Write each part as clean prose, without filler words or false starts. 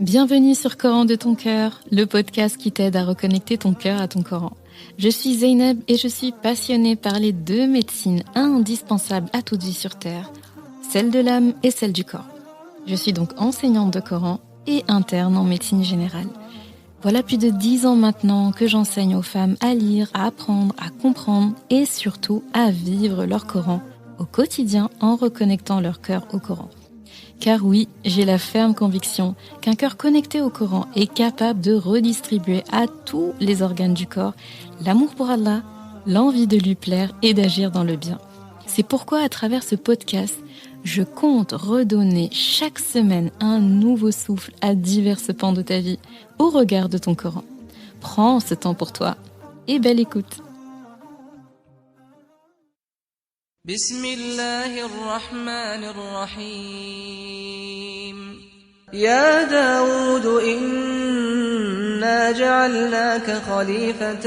Bienvenue sur Coran de ton cœur, le podcast qui t'aide à reconnecter ton cœur à ton Coran. Je suis Zeynep et je suis passionnée par les deux médecines indispensables à toute vie sur Terre, celle de l'âme et celle du corps. Je suis donc enseignante de Coran et interne en médecine générale. Voilà plus de 10 ans maintenant que j'enseigne aux femmes à lire, à apprendre, à comprendre et surtout à vivre leur Coran au quotidien en reconnectant leur cœur au Coran. Car oui, j'ai la ferme conviction qu'un cœur connecté au Coran est capable de redistribuer à tous les organes du corps l'amour pour Allah, l'envie de lui plaire et d'agir dans le bien. C'est pourquoi à travers ce podcast, je compte redonner chaque semaine un nouveau souffle à divers pans de ta vie au regard de ton Coran. Prends ce temps pour toi et belle écoute. بسم الله الرحمن الرحيم يا داود إنا جعلناك خليفة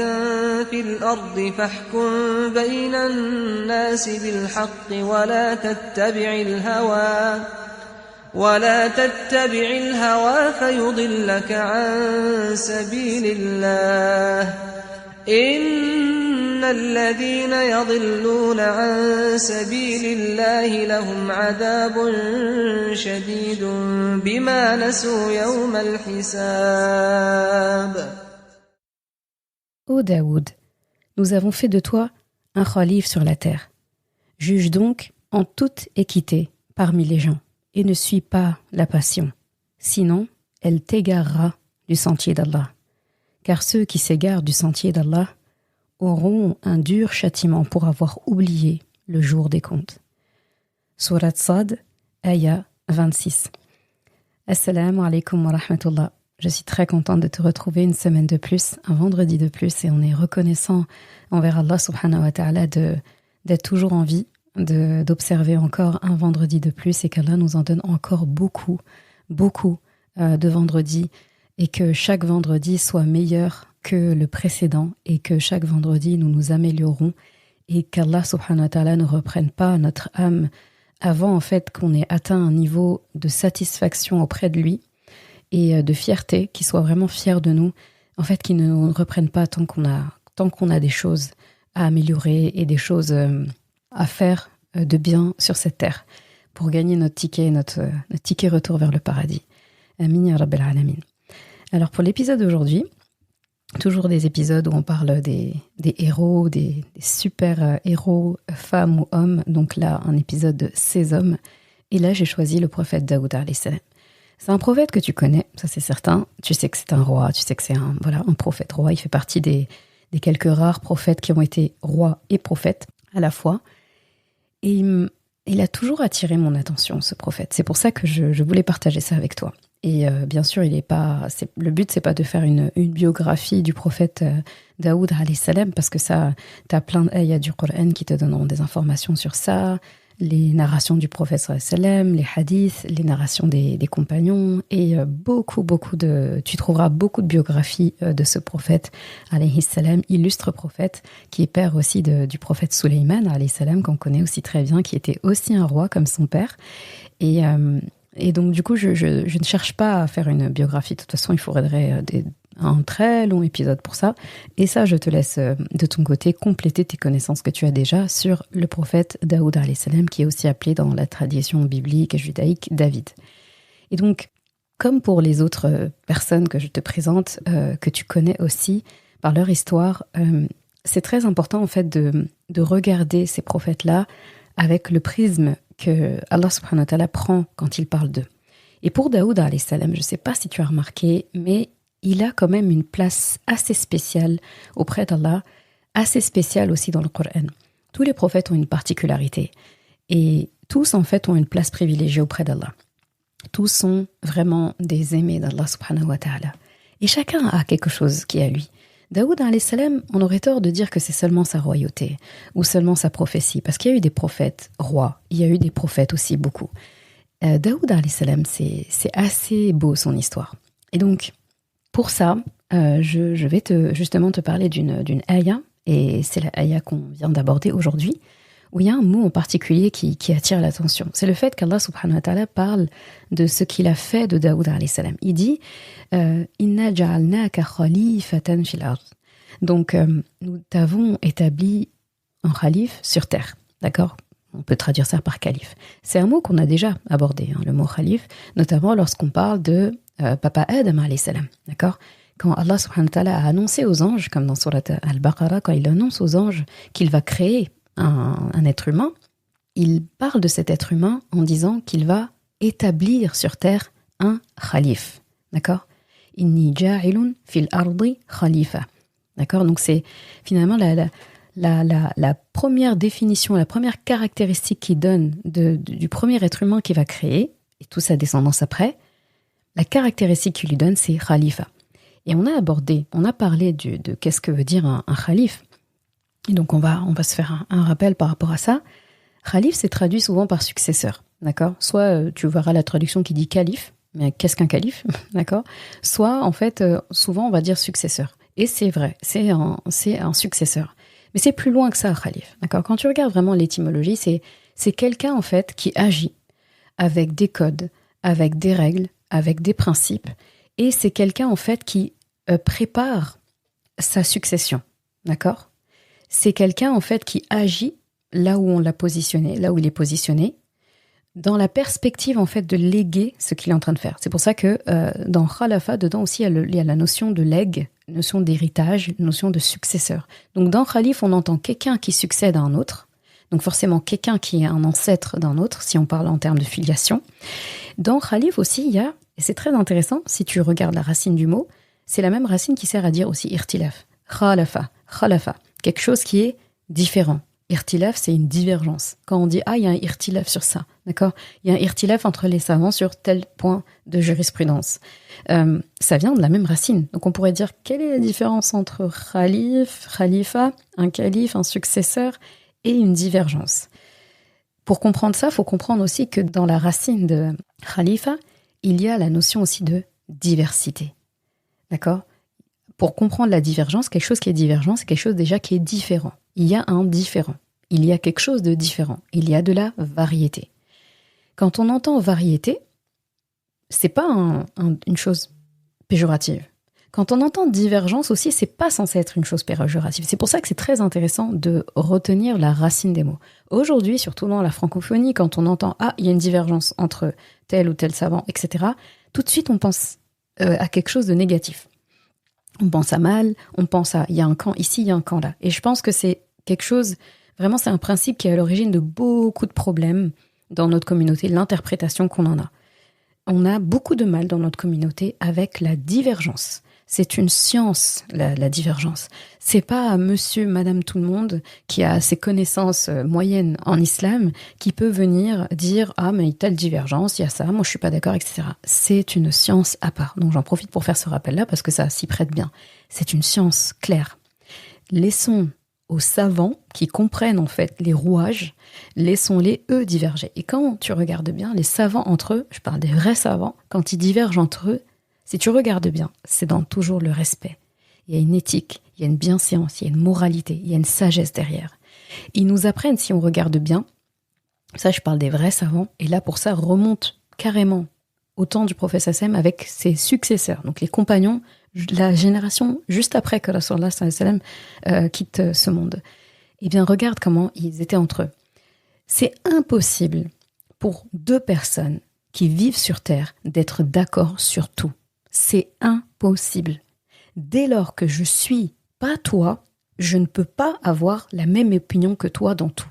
في الأرض فاحكم بين الناس بالحق ولا تتبع الهوى فيضلك عن سبيل الله إن الذين يضلون عن سبيل الله لهم عذاب شديد بما نسوا يوم الحساب. Ô Daoud, nous avons fait de toi un khalife sur la terre. Juge donc en toute équité parmi les gens et ne suis pas la passion. Sinon, elle t'égarera du sentier d'Allah. Car ceux qui s'égarent du sentier d'Allah auront un dur châtiment pour avoir oublié le jour des comptes. Surat Sad, Aya 26. Assalamu alaikum wa rahmatullah. Je suis très contente de te retrouver une semaine de plus, un vendredi de plus, et on est reconnaissant envers Allah subhanahu wa ta'ala d'être toujours en vie, d'observer encore un vendredi de plus, et qu'Allah nous en donne encore beaucoup de vendredis, et que chaque vendredi soit meilleur que le précédent, et que chaque vendredi nous nous améliorons, et qu'Allah subhanahu wa ta'ala ne reprenne pas notre âme avant en fait qu'on ait atteint un niveau de satisfaction auprès de lui et de fierté, qu'il soit vraiment fier de nous, en fait qu'il ne nous reprenne pas tant qu'on a des choses à améliorer et des choses à faire de bien sur cette terre pour gagner notre ticket retour vers le paradis. Amin ya Rabbil Alamin. Alors pour l'épisode d'aujourd'hui, toujours des épisodes où on parle des héros, des super héros, femmes ou hommes. Donc là, un épisode de ces hommes. Et là, j'ai choisi le prophète Daoud alayhi salam. C'est un prophète que tu connais, ça c'est certain. Tu sais que c'est un roi, tu sais que c'est un prophète roi. Il fait partie des quelques rares prophètes qui ont été rois et prophètes à la fois. Et il a toujours attiré mon attention, ce prophète. C'est pour ça que je voulais partager ça avec toi. Et bien sûr, le but, c'est pas de faire une biographie du prophète Daoud alayhi salam, parce que ça, t'as plein d'ayats du Coran qui te donneront des informations sur ça, les narrations du prophète sallallahu alayhi wa sallam, les hadiths, les narrations des compagnons, et tu trouveras beaucoup de biographies de ce prophète alayhi salam, illustre prophète, qui est père aussi du prophète Suleyman alayhi salam, qu'on connaît aussi très bien, qui était aussi un roi comme son père. Et donc, du coup, je ne cherche pas à faire une biographie. De toute façon, il faudrait un très long épisode pour ça. Et ça, je te laisse de ton côté compléter tes connaissances que tu as déjà sur le prophète Daoud alayhi salam, qui est aussi appelé dans la tradition biblique et judaïque David. Et donc, comme pour les autres personnes que je te présente, que tu connais aussi par leur histoire, c'est très important en fait de regarder ces prophètes-là avec le prisme que Allah subhanahu wa ta'ala prend quand il parle d'eux. Et pour Daoud alayhi salam, je ne sais pas si tu as remarqué, mais il a quand même une place assez spéciale auprès d'Allah, assez spéciale aussi dans le Coran. Tous les prophètes ont une particularité, et tous en fait ont une place privilégiée auprès d'Allah. Tous sont vraiment des aimés d'Allah subhanahu wa ta'ala. Et chacun a quelque chose qui est à lui. Daoud alayhi salam, on aurait tort de dire que c'est seulement sa royauté ou seulement sa prophétie, parce qu'il y a eu des prophètes rois, il y a eu des prophètes aussi beaucoup. Daoud alayhi salam, c'est assez beau son histoire. Et donc, pour ça, je vais justement te parler d'une ayah, et c'est la ayah qu'on vient d'aborder aujourd'hui, où il y a un mot en particulier qui attire l'attention. C'est le fait qu'Allah subhanahu wa ta'ala parle de ce qu'il a fait de Daoud alayhi salam. Il dit « Inna ja'alnaka khalifatan fil ard ». Donc, nous t'avons établi un khalif sur terre. D'accord ? On peut traduire ça par calife. C'est un mot qu'on a déjà abordé, le mot khalif, notamment lorsqu'on parle de Papa Adam alayhi salam. D'accord ? Quand Allah subhanahu wa ta'ala a annoncé aux anges, comme dans Surat Al-Baqarah, quand il annonce aux anges qu'il va créer un être humain, il parle de cet être humain en disant qu'il va établir sur terre un khalif. D'accord ? Inni ja'ilun fil ardi khalifa. D'accord ? Donc c'est finalement la première définition, la première caractéristique qu'il donne du premier être humain qu'il va créer, et toute sa descendance après, la caractéristique qu'il lui donne, c'est khalifa. Et on a parlé de qu'est-ce que veut dire un khalif. Et donc on va se faire un rappel par rapport à ça. Khalif, c'est traduit souvent par successeur, d'accord ? Soit tu verras la traduction qui dit calife, mais qu'est-ce qu'un calife, d'accord ? Soit en fait, souvent on va dire successeur. Et c'est vrai, c'est un successeur. Mais c'est plus loin que ça, khalif, d'accord ? Quand tu regardes vraiment l'étymologie, c'est quelqu'un en fait qui agit avec des codes, avec des règles, avec des principes, et c'est quelqu'un en fait qui prépare sa succession, d'accord ? C'est quelqu'un, en fait, qui agit là où on l'a positionné, là où il est positionné, dans la perspective, en fait, de léguer ce qu'il est en train de faire. C'est pour ça que dans Khalafa, dedans aussi, il y a la notion de legs, notion d'héritage, notion de successeur. Donc, dans Khalif, on entend quelqu'un qui succède à un autre. Donc, forcément, quelqu'un qui est un ancêtre d'un autre, si on parle en termes de filiation. Dans Khalif aussi, il y a, et c'est très intéressant, si tu regardes la racine du mot, c'est la même racine qui sert à dire aussi irtilaf. Khalafa. Quelque chose qui est différent. Irtilaf, c'est une divergence. Quand on dit « Ah, il y a un irtilaf sur ça », d'accord ? Il y a un irtilaf entre les savants sur tel point de jurisprudence. Ça vient de la même racine. Donc on pourrait dire quelle est la différence entre khalifa, un calife, un successeur et une divergence. Pour comprendre ça, il faut comprendre aussi que dans la racine de khalifa, il y a la notion aussi de diversité. D'accord ? Pour comprendre la divergence, quelque chose qui est divergent, c'est quelque chose déjà qui est différent. Il y a un différent. Il y a quelque chose de différent. Il y a de la variété. Quand on entend variété, c'est pas une chose péjorative. Quand on entend divergence aussi, c'est pas censé être une chose péjorative. C'est pour ça que c'est très intéressant de retenir la racine des mots. Aujourd'hui, surtout dans la francophonie, quand on entend « Ah, il y a une divergence entre tel ou tel savant, etc. », tout de suite, on pense à quelque chose de négatif. On pense à mal, on pense à il y a un camp ici, il y a un camp là. Et je pense que c'est quelque chose, vraiment c'est un principe qui est à l'origine de beaucoup de problèmes dans notre communauté, l'interprétation qu'on en a. On a beaucoup de mal dans notre communauté avec la divergence. C'est une science, la divergence. C'est pas monsieur, madame, tout le monde qui a ses connaissances moyennes en islam qui peut venir dire « Ah, mais telle divergence, il y a ça, moi je suis pas d'accord, etc. » C'est une science à part. Donc j'en profite pour faire ce rappel-là parce que ça s'y prête bien. C'est une science claire. Laissons aux savants qui comprennent en fait les rouages, laissons-les eux diverger. Et quand tu regardes bien, les savants entre eux, je parle des vrais savants, quand ils divergent entre eux, si tu regardes bien, c'est dans toujours le respect. Il y a une éthique, il y a une bienséance, il y a une moralité, il y a une sagesse derrière. Ils nous apprennent, si on regarde bien, ça je parle des vrais savants, et là pour ça remonte carrément au temps du prophète Sassem avec ses successeurs, donc les compagnons, la génération juste après que Rasulullah sallallahu alayhi wa sallam quitte ce monde. Eh bien regarde comment ils étaient entre eux. C'est impossible pour deux personnes qui vivent sur Terre d'être d'accord sur tout. C'est impossible. Dès lors que je suis pas toi, je ne peux pas avoir la même opinion que toi dans tout.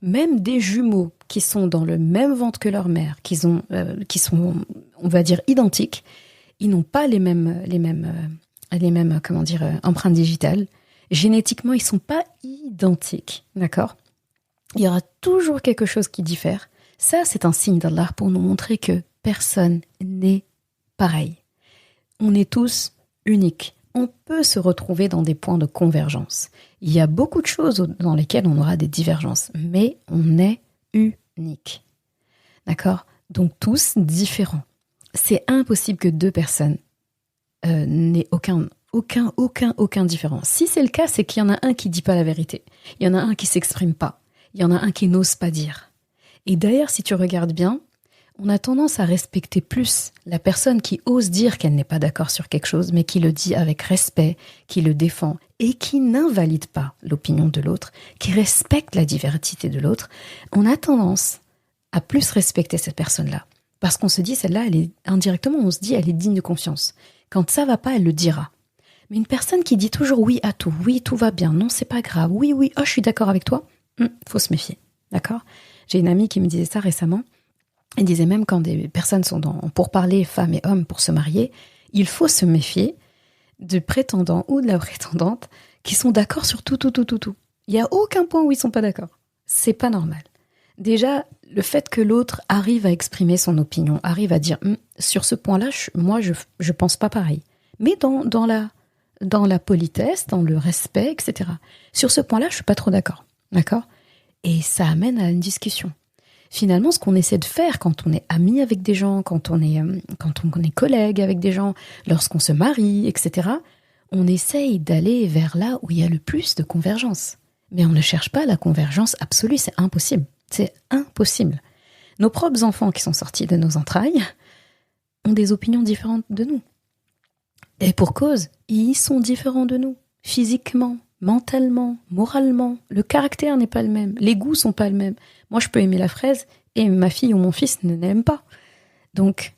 Même des jumeaux qui sont dans le même ventre que leur mère, qui sont, on va dire, identiques, ils n'ont pas les mêmes empreintes digitales. Génétiquement, ils sont pas identiques, d'accord ? Il y aura toujours quelque chose qui diffère. Ça, c'est un signe d'Allah pour nous montrer que personne n'est pareil. On est tous uniques. On peut se retrouver dans des points de convergence. Il y a beaucoup de choses dans lesquelles on aura des divergences, mais on est unique. D'accord ? Donc tous différents. C'est impossible que deux personnes n'aient aucun différent. Si c'est le cas, c'est qu'il y en a un qui dit pas la vérité. Il y en a un qui s'exprime pas. il y en a un qui n'ose pas dire. Et d'ailleurs, si tu regardes bien, on a tendance à respecter plus la personne qui ose dire qu'elle n'est pas d'accord sur quelque chose, mais qui le dit avec respect, qui le défend et qui n'invalide pas l'opinion de l'autre, qui respecte la diversité de l'autre. On a tendance à plus respecter cette personne-là. Parce qu'on se dit, celle-là, indirectement, on se dit, elle est digne de confiance. Quand ça va pas, elle le dira. Mais une personne qui dit toujours oui à tout, oui, tout va bien, non, c'est pas grave, oui, oh, je suis d'accord avec toi, faut se méfier, d'accord ? J'ai une amie qui me disait ça récemment. Elle disait même quand des personnes sont pour parler femmes et hommes pour se marier, il faut se méfier du prétendant ou de la prétendante qui sont d'accord sur tout. Il n'y a aucun point où ils sont pas d'accord. C'est pas normal. Déjà, le fait que l'autre arrive à exprimer son opinion, arrive à dire sur ce point-là, moi je pense pas pareil. Mais dans la politesse, dans le respect, etc. Sur ce point-là, je suis pas trop d'accord. D'accord ? Et ça amène à une discussion. Finalement, ce qu'on essaie de faire quand on est ami avec des gens, quand on est collègue avec des gens, lorsqu'on se marie, etc., on essaye d'aller vers là où il y a le plus de convergence. Mais on ne cherche pas la convergence absolue, c'est impossible. C'est impossible. Nos propres enfants qui sont sortis de nos entrailles ont des opinions différentes de nous. Et pour cause, ils sont différents de nous, physiquement, mentalement, moralement. Le caractère n'est pas le même, les goûts sont pas les mêmes. Moi, je peux aimer la fraise et ma fille ou mon fils ne l'aime pas. Donc,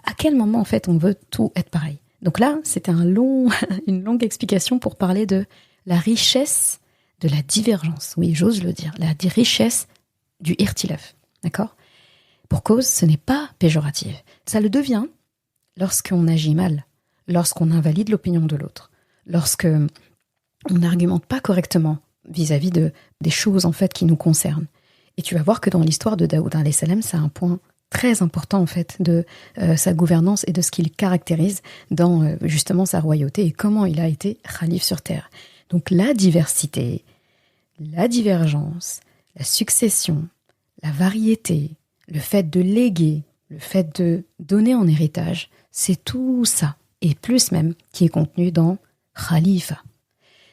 à quel moment, en fait, on veut tout être pareil ? Donc là, c'était une longue explication pour parler de la richesse de la divergence. Oui, j'ose le dire, la richesse du irtilaf. D'accord ? Pour cause, ce n'est pas péjoratif. Ça le devient lorsqu'on agit mal, lorsqu'on invalide l'opinion de l'autre, lorsqu'on n'argumente pas correctement vis-à-vis des choses en fait qui nous concernent. Et tu vas voir que dans l'histoire de Daoud alayhi salam, c'est un point très important en fait de sa gouvernance et de ce qu'il caractérise dans justement sa royauté et comment il a été khalife sur terre. Donc la diversité, la divergence, la succession, la variété, le fait de léguer, le fait de donner en héritage, c'est tout ça, et plus même, qui est contenu dans Khalifa.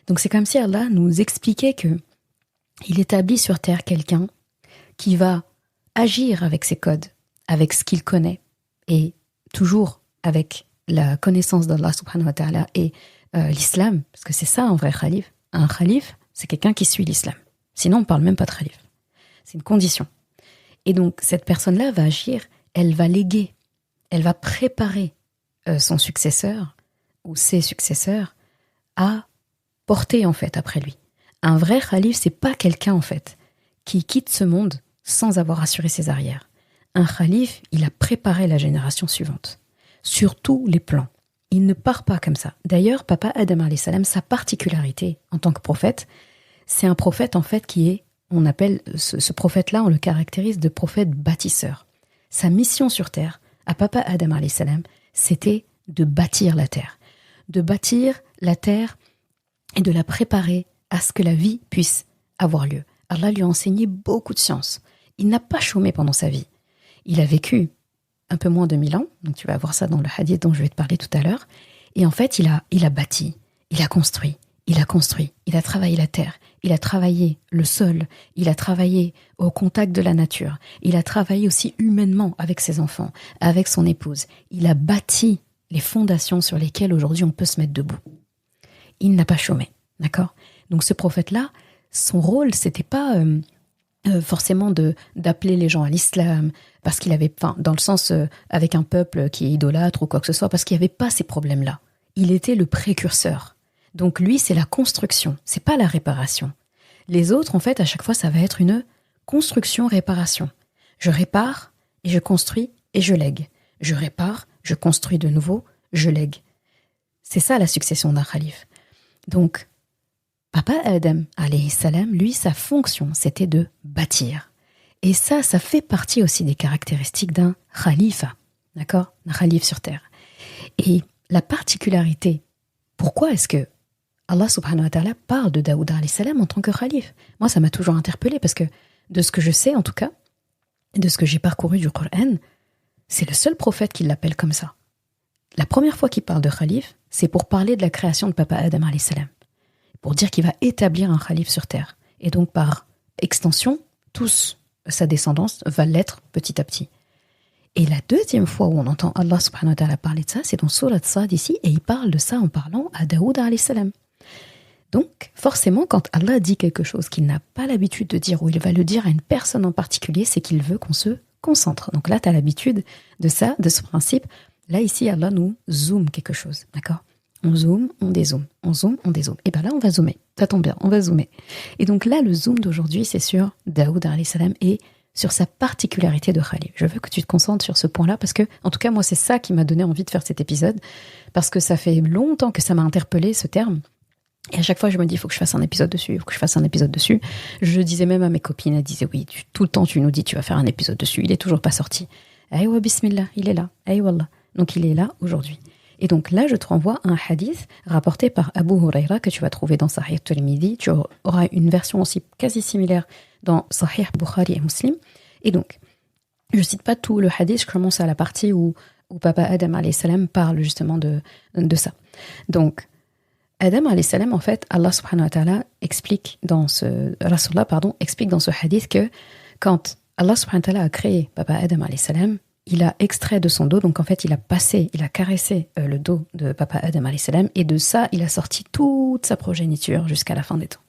Donc c'est comme si Allah nous expliquait que il établit sur terre quelqu'un qui va agir avec ses codes, avec ce qu'il connaît, et toujours avec la connaissance d'Allah subhanahu wa ta'ala et l'islam, parce que c'est ça un vrai khalif. Un khalif, c'est quelqu'un qui suit l'islam. Sinon, on ne parle même pas de khalif. C'est une condition. Et donc, cette personne-là va agir, elle va léguer, elle va préparer son successeur ou ses successeurs à porter en fait après lui. Un vrai khalif, c'est pas quelqu'un en fait qui quitte ce monde sans avoir assuré ses arrières. Un khalif, il a préparé la génération suivante sur tous les plans. Il ne part pas comme ça. D'ailleurs, Papa Adam alayhi salam, sa particularité en tant que prophète, c'est un prophète en fait qui est, on appelle ce prophète-là, on le caractérise de prophète bâtisseur. Sa mission sur terre, à Papa Adam alayhi salam, c'était de bâtir la terre. De bâtir la terre et de la préparer à ce que la vie puisse avoir lieu. Allah lui a enseigné beaucoup de sciences. Il n'a pas chômé pendant sa vie. Il a vécu un peu moins de 1000 ans, donc tu vas voir ça dans le hadith dont je vais te parler tout à l'heure. Et en fait, il a bâti, il a construit, il a travaillé la terre, il a travaillé le sol, il a travaillé au contact de la nature, il a travaillé aussi humainement avec ses enfants, avec son épouse. Il a bâti les fondations sur lesquelles aujourd'hui on peut se mettre debout. Il n'a pas chômé, d'accord ? Donc ce prophète-là, son rôle, c'était pas forcément d'appeler les gens à l'islam, parce qu'il avait, dans le sens avec un peuple qui est idolâtre ou quoi que ce soit, parce qu'il n'y avait pas ces problèmes-là. Il était le précurseur. Donc lui, c'est la construction, c'est pas la réparation. Les autres, en fait, à chaque fois, ça va être une construction-réparation. Je répare et je construis et je lègue. Je répare, je construis de nouveau, je lègue. C'est ça la succession d'un khalife. Donc, Papa Adam alayhi salam, lui, sa fonction, c'était de bâtir. Et ça fait partie aussi des caractéristiques d'un khalifa, d'accord ? Un khalife sur terre. Et la particularité, pourquoi est-ce que Allah subhanahu wa ta'ala parle de Daoud alayhi salam en tant que khalife ? Moi, ça m'a toujours interpellée parce que, de ce que je sais en tout cas, et de ce que j'ai parcouru du Coran, c'est le seul prophète qui l'appelle comme ça. La première fois qu'il parle de khalife, c'est pour parler de la création de Papa Adam alayhi salam. Pour dire qu'il va établir un khalife sur terre. Et donc par extension, tous sa descendance va l'être petit à petit. Et la deuxième fois où on entend Allah subhanahu wa ta'ala parler de ça, c'est dans Surat Sad ici, et il parle de ça en parlant à Daoud alayhi salam. Donc, forcément, quand Allah dit quelque chose qu'il n'a pas l'habitude de dire, ou il va le dire à une personne en particulier, c'est qu'il veut qu'on se concentre. Donc là, tu as l'habitude de ça, de ce principe. Là, ici, Allah nous zoome quelque chose, d'accord ? On zoome, on dézoome, on zoome, on dézoome. Et bien là, on va zoomer. Ça tombe bien, on va zoomer. Et donc là, le zoom d'aujourd'hui, c'est sur Daoud alayhi salam et sur sa particularité de Khalif. Je veux que tu te concentres sur ce point-là parce que, en tout cas, moi, c'est ça qui m'a donné envie de faire cet épisode parce que ça fait longtemps que ça m'a interpellé, ce terme. Et à chaque fois, je me dis, il faut que je fasse un épisode dessus, il faut que je fasse un épisode dessus. Je disais même à mes copines, elles disaient, oui, tout le temps, tu nous dis, tu vas faire un épisode dessus. Il est toujours pas sorti. Aïwa, bismillah, il est là. Aïwallah. Donc, il est là aujourd'hui. Et donc là, je te renvoie à un hadith rapporté par Abu Huraira que tu vas trouver dans Sahih Tirmidhi. Tu auras une version aussi quasi similaire dans Sahih Bukhari et Muslim. Et donc, je cite pas tout le hadith, je commence à la partie où Papa Adam alayhi salam parle justement de ça. Donc, Adam alayhi salam, en fait, Allah subhanahu wa ta'ala explique dans ce hadith que quand Allah subhanahu wa ta'ala a créé Papa Adam alayhi salam, il a extrait de son dos, donc en fait il a caressé le dos de Papa Adam alayhi salam, et de ça il a sorti toute sa progéniture jusqu'à la fin des temps.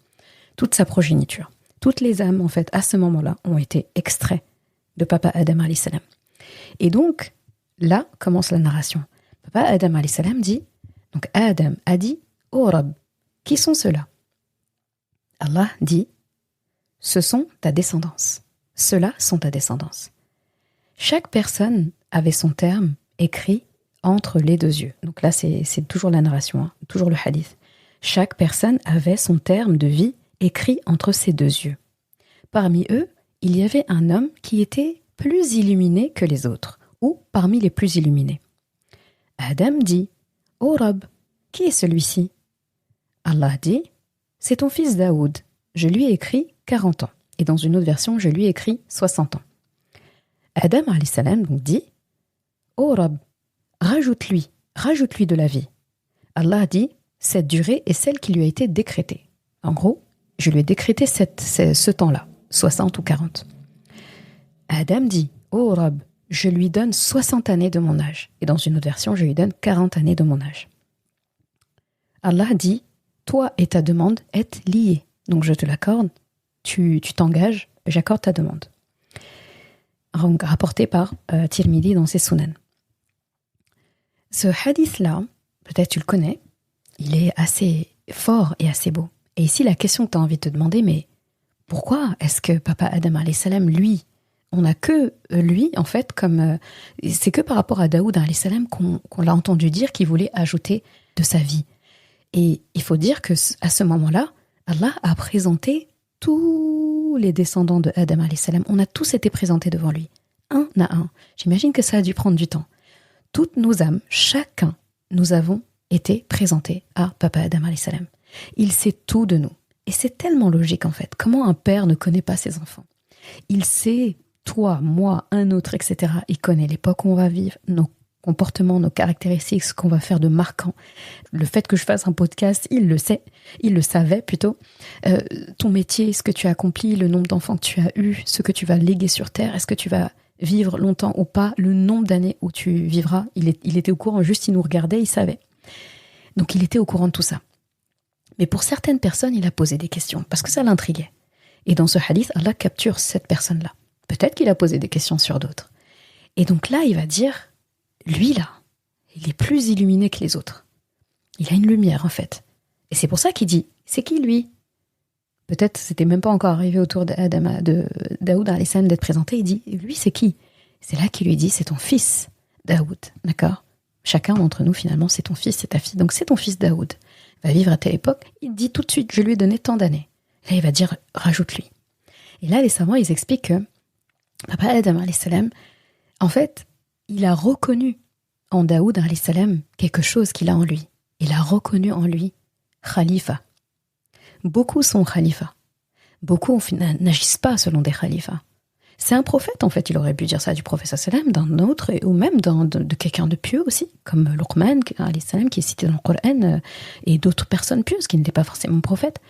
Toute sa progéniture. Toutes les âmes, en fait, à ce moment-là, ont été extraites de Papa Adam alayhi salam. Et donc, là commence la narration. Papa Adam alayhi salam dit, donc Adam a dit, ô Rab, qui sont ceux-là ? Allah dit, ce sont ta descendance. Ceux-là sont ta descendance. Chaque personne avait son terme écrit entre les deux yeux. Donc là, c'est toujours la narration, toujours le hadith. Chaque personne avait son terme de vie écrit entre ses deux yeux. Parmi eux, il y avait un homme qui était plus illuminé que les autres, ou parmi les plus illuminés. Adam dit, ô Rab, qui est celui-ci ? Allah dit, c'est ton fils Daoud. Je lui ai écrit 40 ans. Et dans une autre version, je lui ai écrit 60 ans. Adam alayhi salam donc dit, ô Rab, rajoute-lui de la vie. Allah dit, cette durée est celle qui lui a été décrétée. En gros, je lui ai décrété ce temps-là, 60 ou 40. Adam dit, ô Rab, je lui donne 60 années de mon âge. Et dans une autre version, je lui donne 40 années de mon âge. Allah dit, toi et ta demande êtes liés. Donc je te l'accorde, tu t'engages, j'accorde ta demande. Rapporté par Tirmidhi dans ses Sunan. Ce hadith-là, peut-être tu le connais, il est assez fort et assez beau. Et ici, la question que tu as envie de te demander, mais pourquoi est-ce que Papa Adam alayhi salam, lui, on n'a que lui, en fait, comme c'est que par rapport à Daoud alayhi salam qu'on l'a entendu dire qu'il voulait ajouter de sa vie. Et il faut dire que à ce moment-là, Allah a présenté tous les descendants de Adam alayhi salam. On a tous été présentés devant lui, un à un. J'imagine que ça a dû prendre du temps. Toutes nos âmes, chacun, nous avons été présentés à Papa Adam alayhi salam. Il sait tout de nous. Et c'est tellement logique, en fait. Comment un père ne connaît pas ses enfants ? Il sait, toi, moi, un autre, etc. Il connaît l'époque où on va vivre, nos comportements, nos caractéristiques, ce qu'on va faire de marquant. Le fait que je fasse un podcast, il le sait. Il le savait, plutôt. Ton métier, ce que tu as accompli, le nombre d'enfants que tu as eu, ce que tu vas léguer sur Terre, est-ce que tu vas vivre longtemps ou pas, le nombre d'années où tu vivras. Il était au courant, juste il nous regardait, il savait. Donc il était au courant de tout ça. Mais pour certaines personnes, il a posé des questions, parce que ça l'intriguait. Et dans ce hadith, Allah capture cette personne-là. Peut-être qu'il a posé des questions sur d'autres. Et donc là, il va dire, lui là, il est plus illuminé que les autres. Il a une lumière, en fait. Et c'est pour ça qu'il dit, c'est qui lui ? Peut-être c'était même pas encore arrivé autour de Daoud alayhi salam d'être présenté. Il dit, lui c'est qui ? C'est là qu'il lui dit, c'est ton fils Daoud, d'accord ? Chacun d'entre nous finalement, c'est ton fils, c'est ta fille. Donc c'est ton fils Daoud. Il va vivre à telle époque. Il dit tout de suite, je lui ai donné tant d'années. Là il va dire, rajoute-lui. Et là les savants ils expliquent que Papa Adam alayhi salam, en fait, il a reconnu en Daoud alayhi salam quelque chose qu'il a en lui. Il a reconnu en lui Khalifa. Beaucoup sont khalifas. Beaucoup n'agissent pas selon des khalifas. C'est un prophète, en fait. Il aurait pu dire ça du prophète sallam, d'un autre, ou même de quelqu'un de pieux aussi, comme Luqman alayhi salam, qui est cité dans le Coran, et d'autres personnes pieuses qui n'étaient pas forcément prophètes.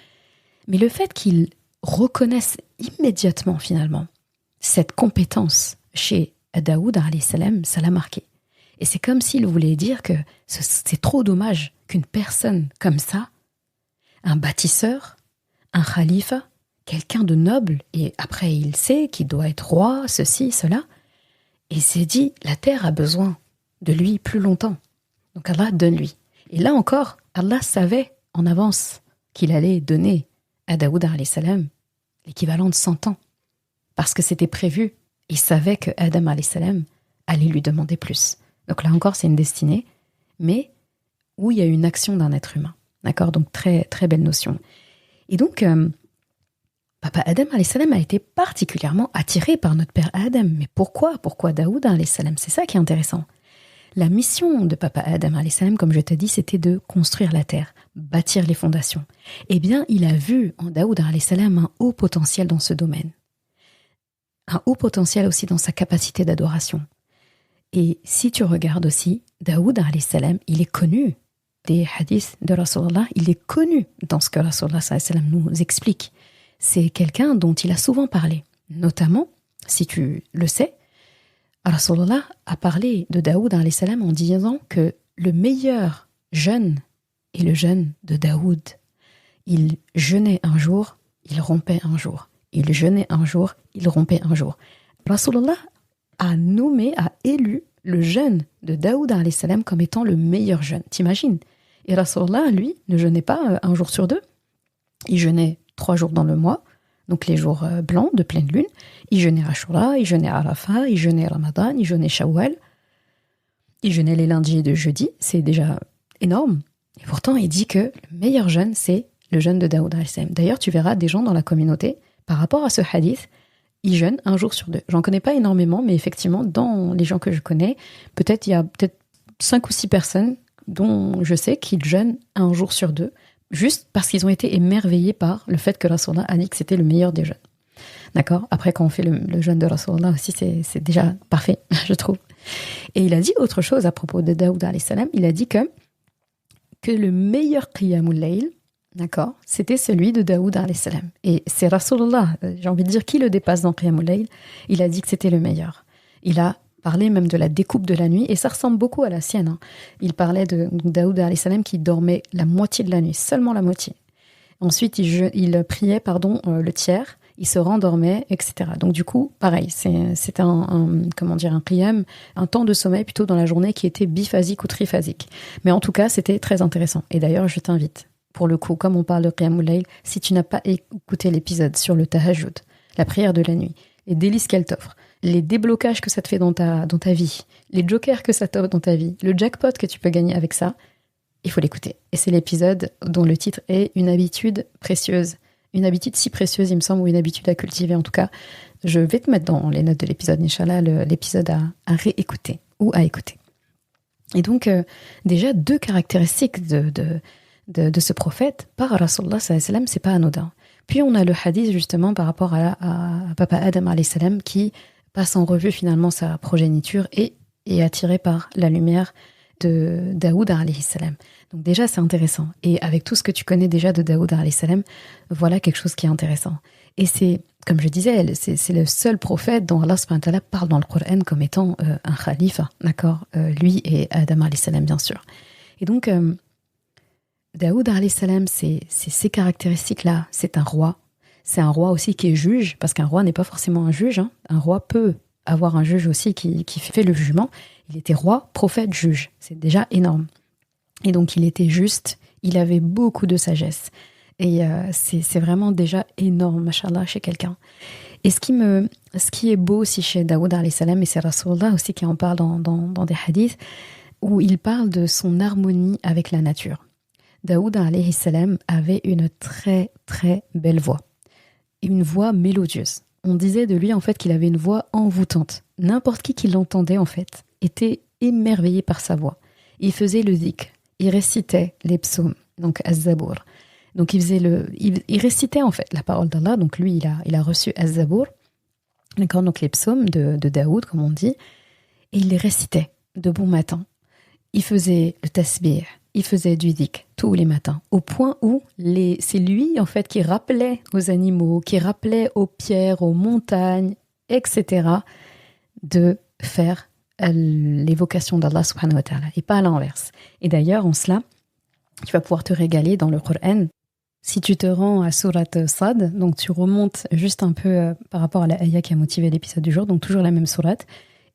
Mais le fait qu'il reconnaissent immédiatement finalement cette compétence chez Daoud alayhi salam, ça l'a marqué. Et c'est comme s'il voulait dire que c'est trop dommage qu'une personne comme ça, un bâtisseur, un khalifa, quelqu'un de noble, et après il sait qu'il doit être roi, ceci, cela, et il s'est dit, la terre a besoin de lui plus longtemps. Donc Allah donne-lui. Et là encore, Allah savait en avance qu'il allait donner à Daoud alayhi salam l'équivalent de 100 ans. Parce que c'était prévu. Il savait que Adam alayhi salam allait lui demander plus. Donc là encore, c'est une destinée, mais où il y a une action d'un être humain. D'accord ? Donc très, très belle notion. Et donc, Papa Adam alayhi salam a été particulièrement attiré par notre père Adam. Mais pourquoi ? Pourquoi Daoud alayhi salam ? C'est ça qui est intéressant. La mission de Papa Adam alayhi salam, comme je t'ai dit, c'était de construire la terre, bâtir les fondations. Eh bien, il a vu en Daoud alayhi salam un haut potentiel dans ce domaine. Un haut potentiel aussi dans sa capacité d'adoration. Et si tu regardes aussi, Daoud alayhi salam, il est connu des hadiths de Rasulullah, il est connu dans ce que Rasulullah alayhi salam nous explique. C'est quelqu'un dont il a souvent parlé. Notamment, si tu le sais, Rasulullah a parlé de Daoud alayhi salam en disant que le meilleur jeûne est le jeûne de Daoud. Il jeûnait un jour, il rompait un jour. Il jeûnait un jour, il rompait un jour. Rasulullah a nommé, a élu le jeûne de Daoud alayhi salam comme étant le meilleur jeûne. T'imagines ? Et Rasulullah, lui, ne jeûnait pas un jour sur deux. Il jeûnait 3 jours dans le mois, donc les jours blancs de pleine lune. Il jeûnait Ashura, il jeûnait Arafat, il jeûnait Ramadan, il jeûnait Shawwal. Il jeûnait les lundis et de jeudi. C'est déjà énorme. Et pourtant, il dit que le meilleur jeûne, c'est le jeûne de Daoud alayhi salam. D'ailleurs, tu verras des gens dans la communauté, par rapport à ce hadith, ils jeûnent un jour sur 2. J'en connais pas énormément, mais effectivement, dans les gens que je connais, il y a 5 ou 6 personnes dont je sais qu'ils jeûnent un jour sur 2, juste parce qu'ils ont été émerveillés par le fait que Rasulullah a dit que c'était le meilleur des jeûnes. D'accord ? Après, quand on fait le jeûne de Rasulullah aussi, c'est déjà parfait, je trouve. Et il a dit autre chose à propos de Daoud alayhi salam. Il a dit que le meilleur qiyamul layl, d'accord, c'était celui de Daoud alayhi salam. Et c'est Rasulullah, j'ai envie de dire, qui le dépasse dans qiyamul layl. Il a dit que c'était le meilleur. Il a parlé même de la découpe de la nuit, et ça ressemble beaucoup à la sienne. Hein. Il parlait de Daoud alayhi salam qui dormait la moitié de la nuit, seulement la moitié. Ensuite, il priait, le tiers, il se rendormait, etc. Donc du coup, pareil, c'est un qiyam, un temps de sommeil plutôt dans la journée qui était biphasique ou triphasique. Mais en tout cas, c'était très intéressant. Et d'ailleurs, je t'invite, pour le coup, comme on parle de qiyamul layl, si tu n'as pas écouté l'épisode sur le tahajjud, la prière de la nuit, les délices qu'elle t'offre, les déblocages que ça te fait dans ta vie, les jokers que ça t'offre dans ta vie, le jackpot que tu peux gagner avec ça, il faut l'écouter. Et c'est l'épisode dont le titre est « Une habitude précieuse ». Une habitude si précieuse, il me semble, ou une habitude à cultiver. En tout cas, je vais te mettre dans les notes de l'épisode, Inch'Allah, l'épisode à réécouter ou à écouter. Et donc, déjà, 2 caractéristiques de ce prophète par Rasulullah sallallahu alayhi wa sallam, c'est pas anodin. Puis on a le hadith justement par rapport à Papa Adam alayhi salam qui passe en revue finalement sa progéniture et est attiré par la lumière de Daoud alayhi salam. Donc déjà c'est intéressant. Et avec tout ce que tu connais déjà de Daoud alayhi salam, voilà quelque chose qui est intéressant. Et c'est, comme je disais, c'est le seul prophète dont Allah subhanahu wa ta'ala parle dans le Coran comme étant un khalifa, d'accord, lui et Adam alayhi salam bien sûr. Et donc Daoud alayhi salam, c'est ces caractéristiques-là. C'est un roi. C'est un roi aussi qui est juge, parce qu'un roi n'est pas forcément un juge. Hein. Un roi peut avoir un juge aussi qui fait le jugement. Il était roi, prophète, juge. C'est déjà énorme. Et donc, il était juste. Il avait beaucoup de sagesse. Et c'est vraiment déjà énorme, machallah, chez quelqu'un. Et ce qui est beau aussi chez Daoud alayhi salam, et c'est Rasulullah aussi qui en parle dans des hadiths, où il parle de son harmonie avec la nature. Daoud alayhi salam avait une très très belle voix. Une voix mélodieuse. On disait de lui en fait qu'il avait une voix envoûtante. N'importe qui l'entendait en fait était émerveillé par sa voix. Il faisait le dhikr, il récitait les psaumes, donc az-zabour. Donc il récitait en fait la parole d'Allah. Donc lui il a reçu az-zabour, d'accord, donc les psaumes de Daoud comme on dit, et il les récitait de bon matin. Il faisait le tasbih, il faisait du dhikr tous les matins, au point où c'est lui en fait qui rappelait aux animaux, qui rappelait aux pierres, aux montagnes, etc., de faire l'évocation d'Allah subhanahu wa ta'ala, et pas à l'inverse. Et d'ailleurs, en cela, tu vas pouvoir te régaler dans le Coran. Si tu te rends à Surat Sad, donc tu remontes juste un peu par rapport à la ayah qui a motivé l'épisode du jour, donc toujours la même sourate,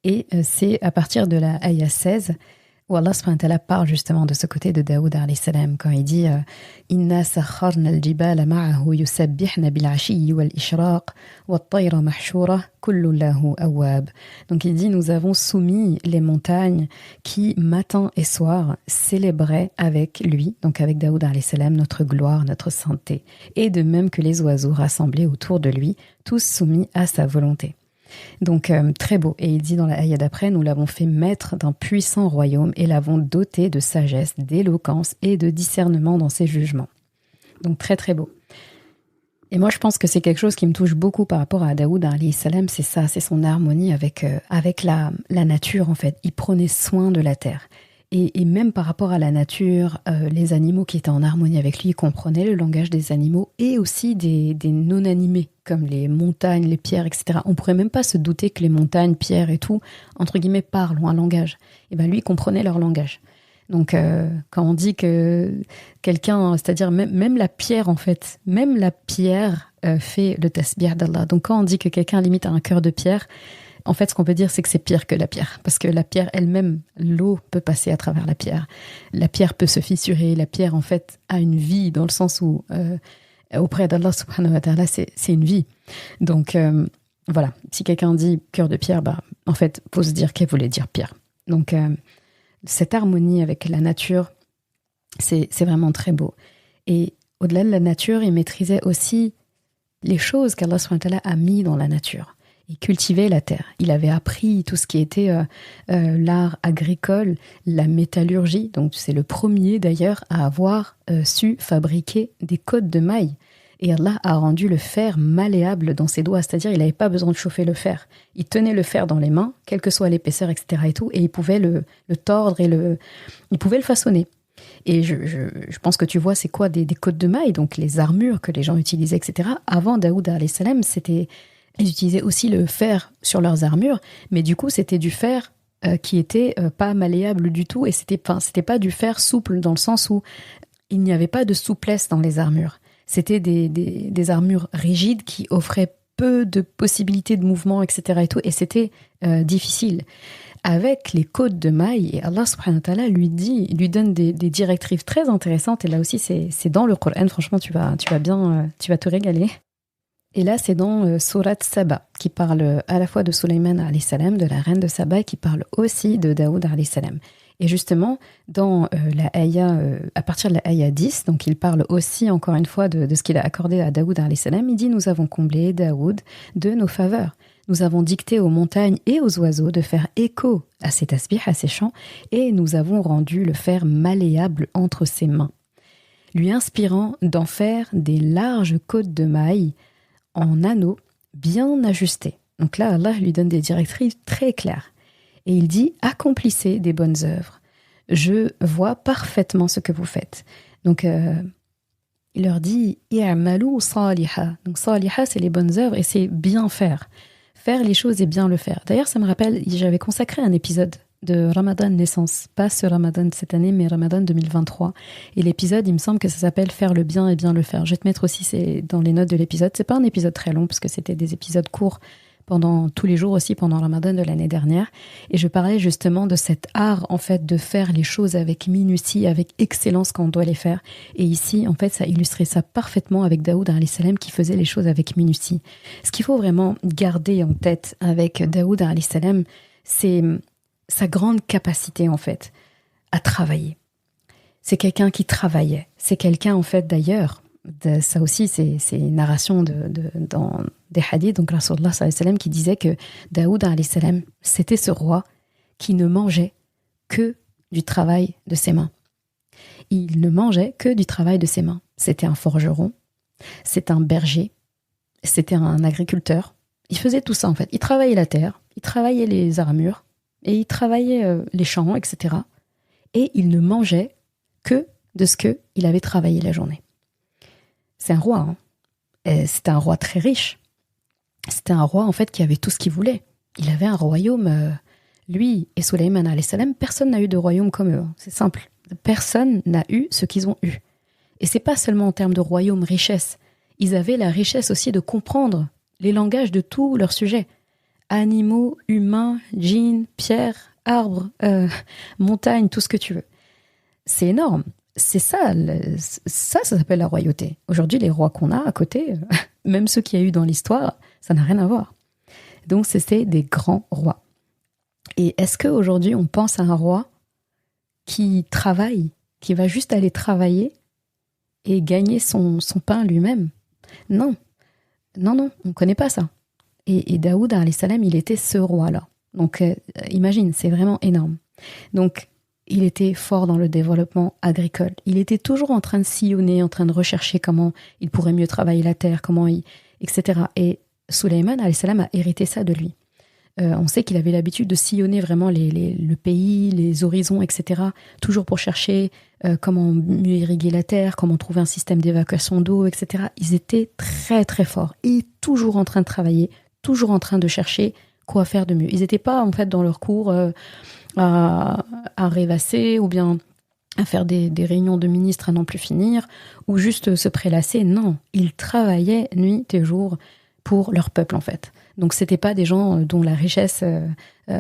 et c'est à partir de la ayah 16 où Allah subhanahu wa ta'ala parle justement de ce côté de Daoud alayhi salam, quand il dit Inna sakharna al-jibala ma'ahu yusabbihna bil-'ashiyyi wal-ishraq wat-tayra mahshura kullu lahu awwab. Donc il dit, nous avons soumis les montagnes qui matin et soir célébraient avec lui, donc avec Daoud alayhi salam, notre gloire, notre sainteté, et de même que les oiseaux rassemblés autour de lui, tous soumis à sa volonté. Donc très beau. Et il dit dans la ayah d'après, nous l'avons fait maître d'un puissant royaume et l'avons doté de sagesse, d'éloquence et de discernement dans ses jugements. Donc très très beau. Et moi je pense que c'est quelque chose qui me touche beaucoup par rapport à Daoud alayhi salam, c'est ça, c'est son harmonie avec la nature en fait. Il prenait soin de la terre. Et même par rapport à la nature, les animaux qui étaient en harmonie avec lui comprenaient le langage des animaux et aussi des non-animés, comme les montagnes, les pierres, etc. On pourrait même pas se douter que les montagnes, pierres et tout, entre guillemets, parlent ou un langage. Et ben lui, il comprenait leur langage. Donc, quand on dit que quelqu'un, c'est-à-dire même la pierre, en fait, même la pierre fait le tasbih d'Allah. Donc, quand on dit que quelqu'un limite a un cœur de pierre, en fait, ce qu'on peut dire, c'est que c'est pire que la pierre. Parce que la pierre elle-même, l'eau peut passer à travers la pierre. La pierre peut se fissurer. La pierre, en fait, a une vie dans le sens où, auprès d'Allah subhanahu wa ta'ala, c'est une vie. Donc, voilà. Si quelqu'un dit cœur de pierre, bah, en fait, faut se dire qu'elle voulait dire pierre. Donc, cette harmonie avec la nature, c'est vraiment très beau. Et au-delà de la nature, il maîtrisait aussi les choses qu'Allah subhanahu wa ta'ala a mis dans la nature. Il cultivait la terre. Il avait appris tout ce qui était l'art agricole, la métallurgie. Donc c'est le premier d'ailleurs à avoir su fabriquer des côtes de mailles. Et Allah a rendu le fer malléable dans ses doigts. C'est-à-dire il n'avait pas besoin de chauffer le fer. Il tenait le fer dans les mains, quelle que soit l'épaisseur, etc. et tout, et il pouvait le tordre et il pouvait le façonner. Et je pense que tu vois, c'est quoi des côtes de mailles, donc les armures que les gens utilisaient, etc. Avant Daoud alayhi salam, ils utilisaient aussi le fer sur leurs armures, mais du coup, c'était du fer qui était pas malléable du tout, et c'était pas du fer souple dans le sens où il n'y avait pas de souplesse dans les armures. C'était des armures rigides qui offraient peu de possibilités de mouvement, etc. et tout, et c'était difficile. Avec les côtes de mailles, et Allah subhanahu wa ta'ala lui donne des directives très intéressantes, et là aussi, c'est dans le Coran, franchement, tu vas te régaler. Et là, c'est dans Surat Saba, qui parle à la fois de Sulaiman alayhi salam, de la reine de Saba, et qui parle aussi de Daoud alayhi salam. Et justement, dans la ayah, à partir de la ayah 10, donc il parle aussi, encore une fois, de ce qu'il a accordé à Daoud alayhi salam. Il dit « Nous avons comblé Daoud de nos faveurs. Nous avons dicté aux montagnes et aux oiseaux de faire écho à ses tasbihs, à ses chants, et nous avons rendu le fer malléable entre ses mains, lui inspirant d'en faire des larges côtes de mailles en anneaux bien ajustés. » Donc là, Allah lui donne des directives très claires. Et il dit « Accomplissez des bonnes œuvres. Je vois parfaitement ce que vous faites. » Donc, il leur dit « I'amalu saliha ». Donc, saliha, c'est les bonnes œuvres et c'est bien faire. Faire les choses et bien le faire. D'ailleurs, ça me rappelle, j'avais consacré un épisode de Ramadan Naissance. Pas ce Ramadan de cette année, mais Ramadan 2023. Et l'épisode, il me semble que ça s'appelle « Faire le bien et bien le faire ». Je vais te mettre aussi dans les notes de l'épisode. C'est pas un épisode très long, parce que c'était des épisodes courts pendant tous les jours aussi, pendant Ramadan de l'année dernière. Et je parlais justement de cet art, en fait, de faire les choses avec minutie, avec excellence quand on doit les faire. Et ici, en fait, ça illustrait ça parfaitement avec Daoud alayhi salam qui faisait les choses avec minutie. Ce qu'il faut vraiment garder en tête avec Daoud alayhi salam, c'est sa grande capacité, en fait, à travailler. C'est quelqu'un qui travaillait. C'est quelqu'un, en fait, d'ailleurs, ça aussi, c'est une narration dans des hadiths, donc Rasulullah sallallahu alayhi wa sallam qui disait que Daoud alayhi salam, c'était ce roi qui ne mangeait que du travail de ses mains. Il ne mangeait que du travail de ses mains. C'était un forgeron, c'était un berger, c'était un agriculteur. Il faisait tout ça en fait. Il travaillait la terre, il travaillait les armures, et il travaillait les champs, etc. Et il ne mangeait que de ce qu'il avait travaillé la journée. C'est un roi, hein. Et c'était un roi très riche. C'était un roi en fait qui avait tout ce qu'il voulait. Il avait un royaume, lui et Sulayman alayhi salam, personne n'a eu de royaume comme eux, hein. C'est simple. Personne n'a eu ce qu'ils ont eu. Et c'est pas seulement en termes de royaume, richesse. Ils avaient la richesse aussi de comprendre les langages de tous leurs sujets. Animaux, humains, djinns, pierres, arbres, montagnes, tout ce que tu veux. C'est énorme. C'est ça, ça s'appelle la royauté. Aujourd'hui, les rois qu'on a à côté, même ceux qu'il y a eu dans l'histoire, ça n'a rien à voir. Donc, c'était des grands rois. Et est-ce qu'aujourd'hui, on pense à un roi qui travaille, qui va juste aller travailler et gagner son pain lui-même? Non, on ne connaît pas ça. Et Daoud, alayhi salam, il était ce roi-là. Donc, imagine, c'est vraiment énorme. Donc, il était fort dans le développement agricole. Il était toujours en train de sillonner, en train de rechercher comment il pourrait mieux travailler la terre, etc. Et Sulayman, alayhi salam, a hérité ça de lui. On sait qu'il avait l'habitude de sillonner vraiment le pays, les horizons, etc. Toujours pour chercher comment mieux irriguer la terre, comment trouver un système d'évacuation d'eau, etc. Ils étaient très très forts et toujours en train de travailler, toujours en train de chercher quoi faire de mieux. Ils n'étaient pas en fait dans leur cours à rêvasser ou bien à faire des réunions de ministres à n'en plus finir ou juste se prélasser. Non, ils travaillaient nuit et jour pour leur peuple en fait. Donc c'était pas des gens dont la richesse,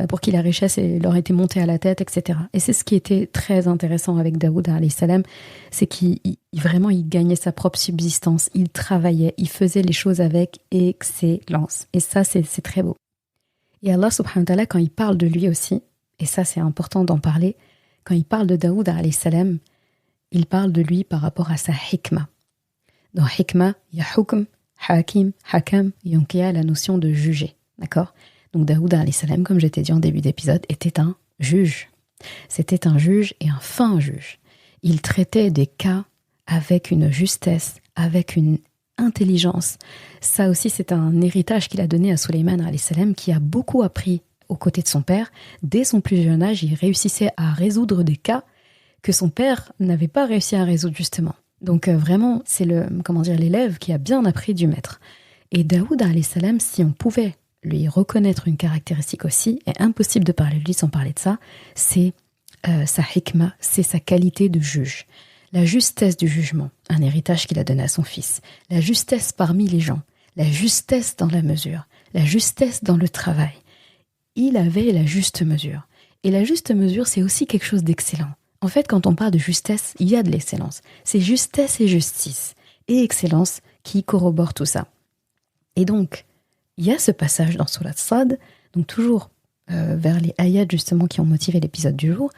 pour qui la richesse leur était montée à la tête, etc. Et c'est ce qui était très intéressant avec Daoud alayhi salam, c'est qu'il vraiment il gagnait sa propre subsistance, il travaillait, il faisait les choses avec excellence. Et ça c'est très beau. Et Allah subhanahu wa ta'ala, quand il parle de lui aussi, et ça c'est important d'en parler, quand il parle de Daoud alayhi salam, il parle de lui par rapport à sa hikma. Dans hikma, il y a hukm, hakim, hakam, donc il y a la notion de juger, d'accord? Donc Daoud alayhi salam, comme je t'ai dit en début d'épisode, était un juge. C'était un juge et un fin juge. Il traitait des cas avec une justesse, avec une intelligence. Ça aussi, c'est un héritage qu'il a donné à Sulayman alayhi salam, qui a beaucoup appris aux côtés de son père. Dès son plus jeune âge, il réussissait à résoudre des cas que son père n'avait pas réussi à résoudre justement. Donc vraiment, c'est l'élève qui a bien appris du maître. Et Daoud alayhi salam, si on pouvait lui reconnaître une caractéristique aussi, est impossible de parler de lui sans parler de ça, c'est sa hikma, c'est sa qualité de juge. La justesse du jugement, un héritage qu'il a donné à son fils. La justesse parmi les gens, la justesse dans la mesure, la justesse dans le travail. Il avait la juste mesure. Et la juste mesure, c'est aussi quelque chose d'excellent. En fait, quand on parle de justesse, il y a de l'excellence. C'est justesse et justice et excellence qui corroborent tout ça. Et donc, il y a ce passage dans Surat Sad, donc toujours vers les ayats justement qui ont motivé l'épisode du jour,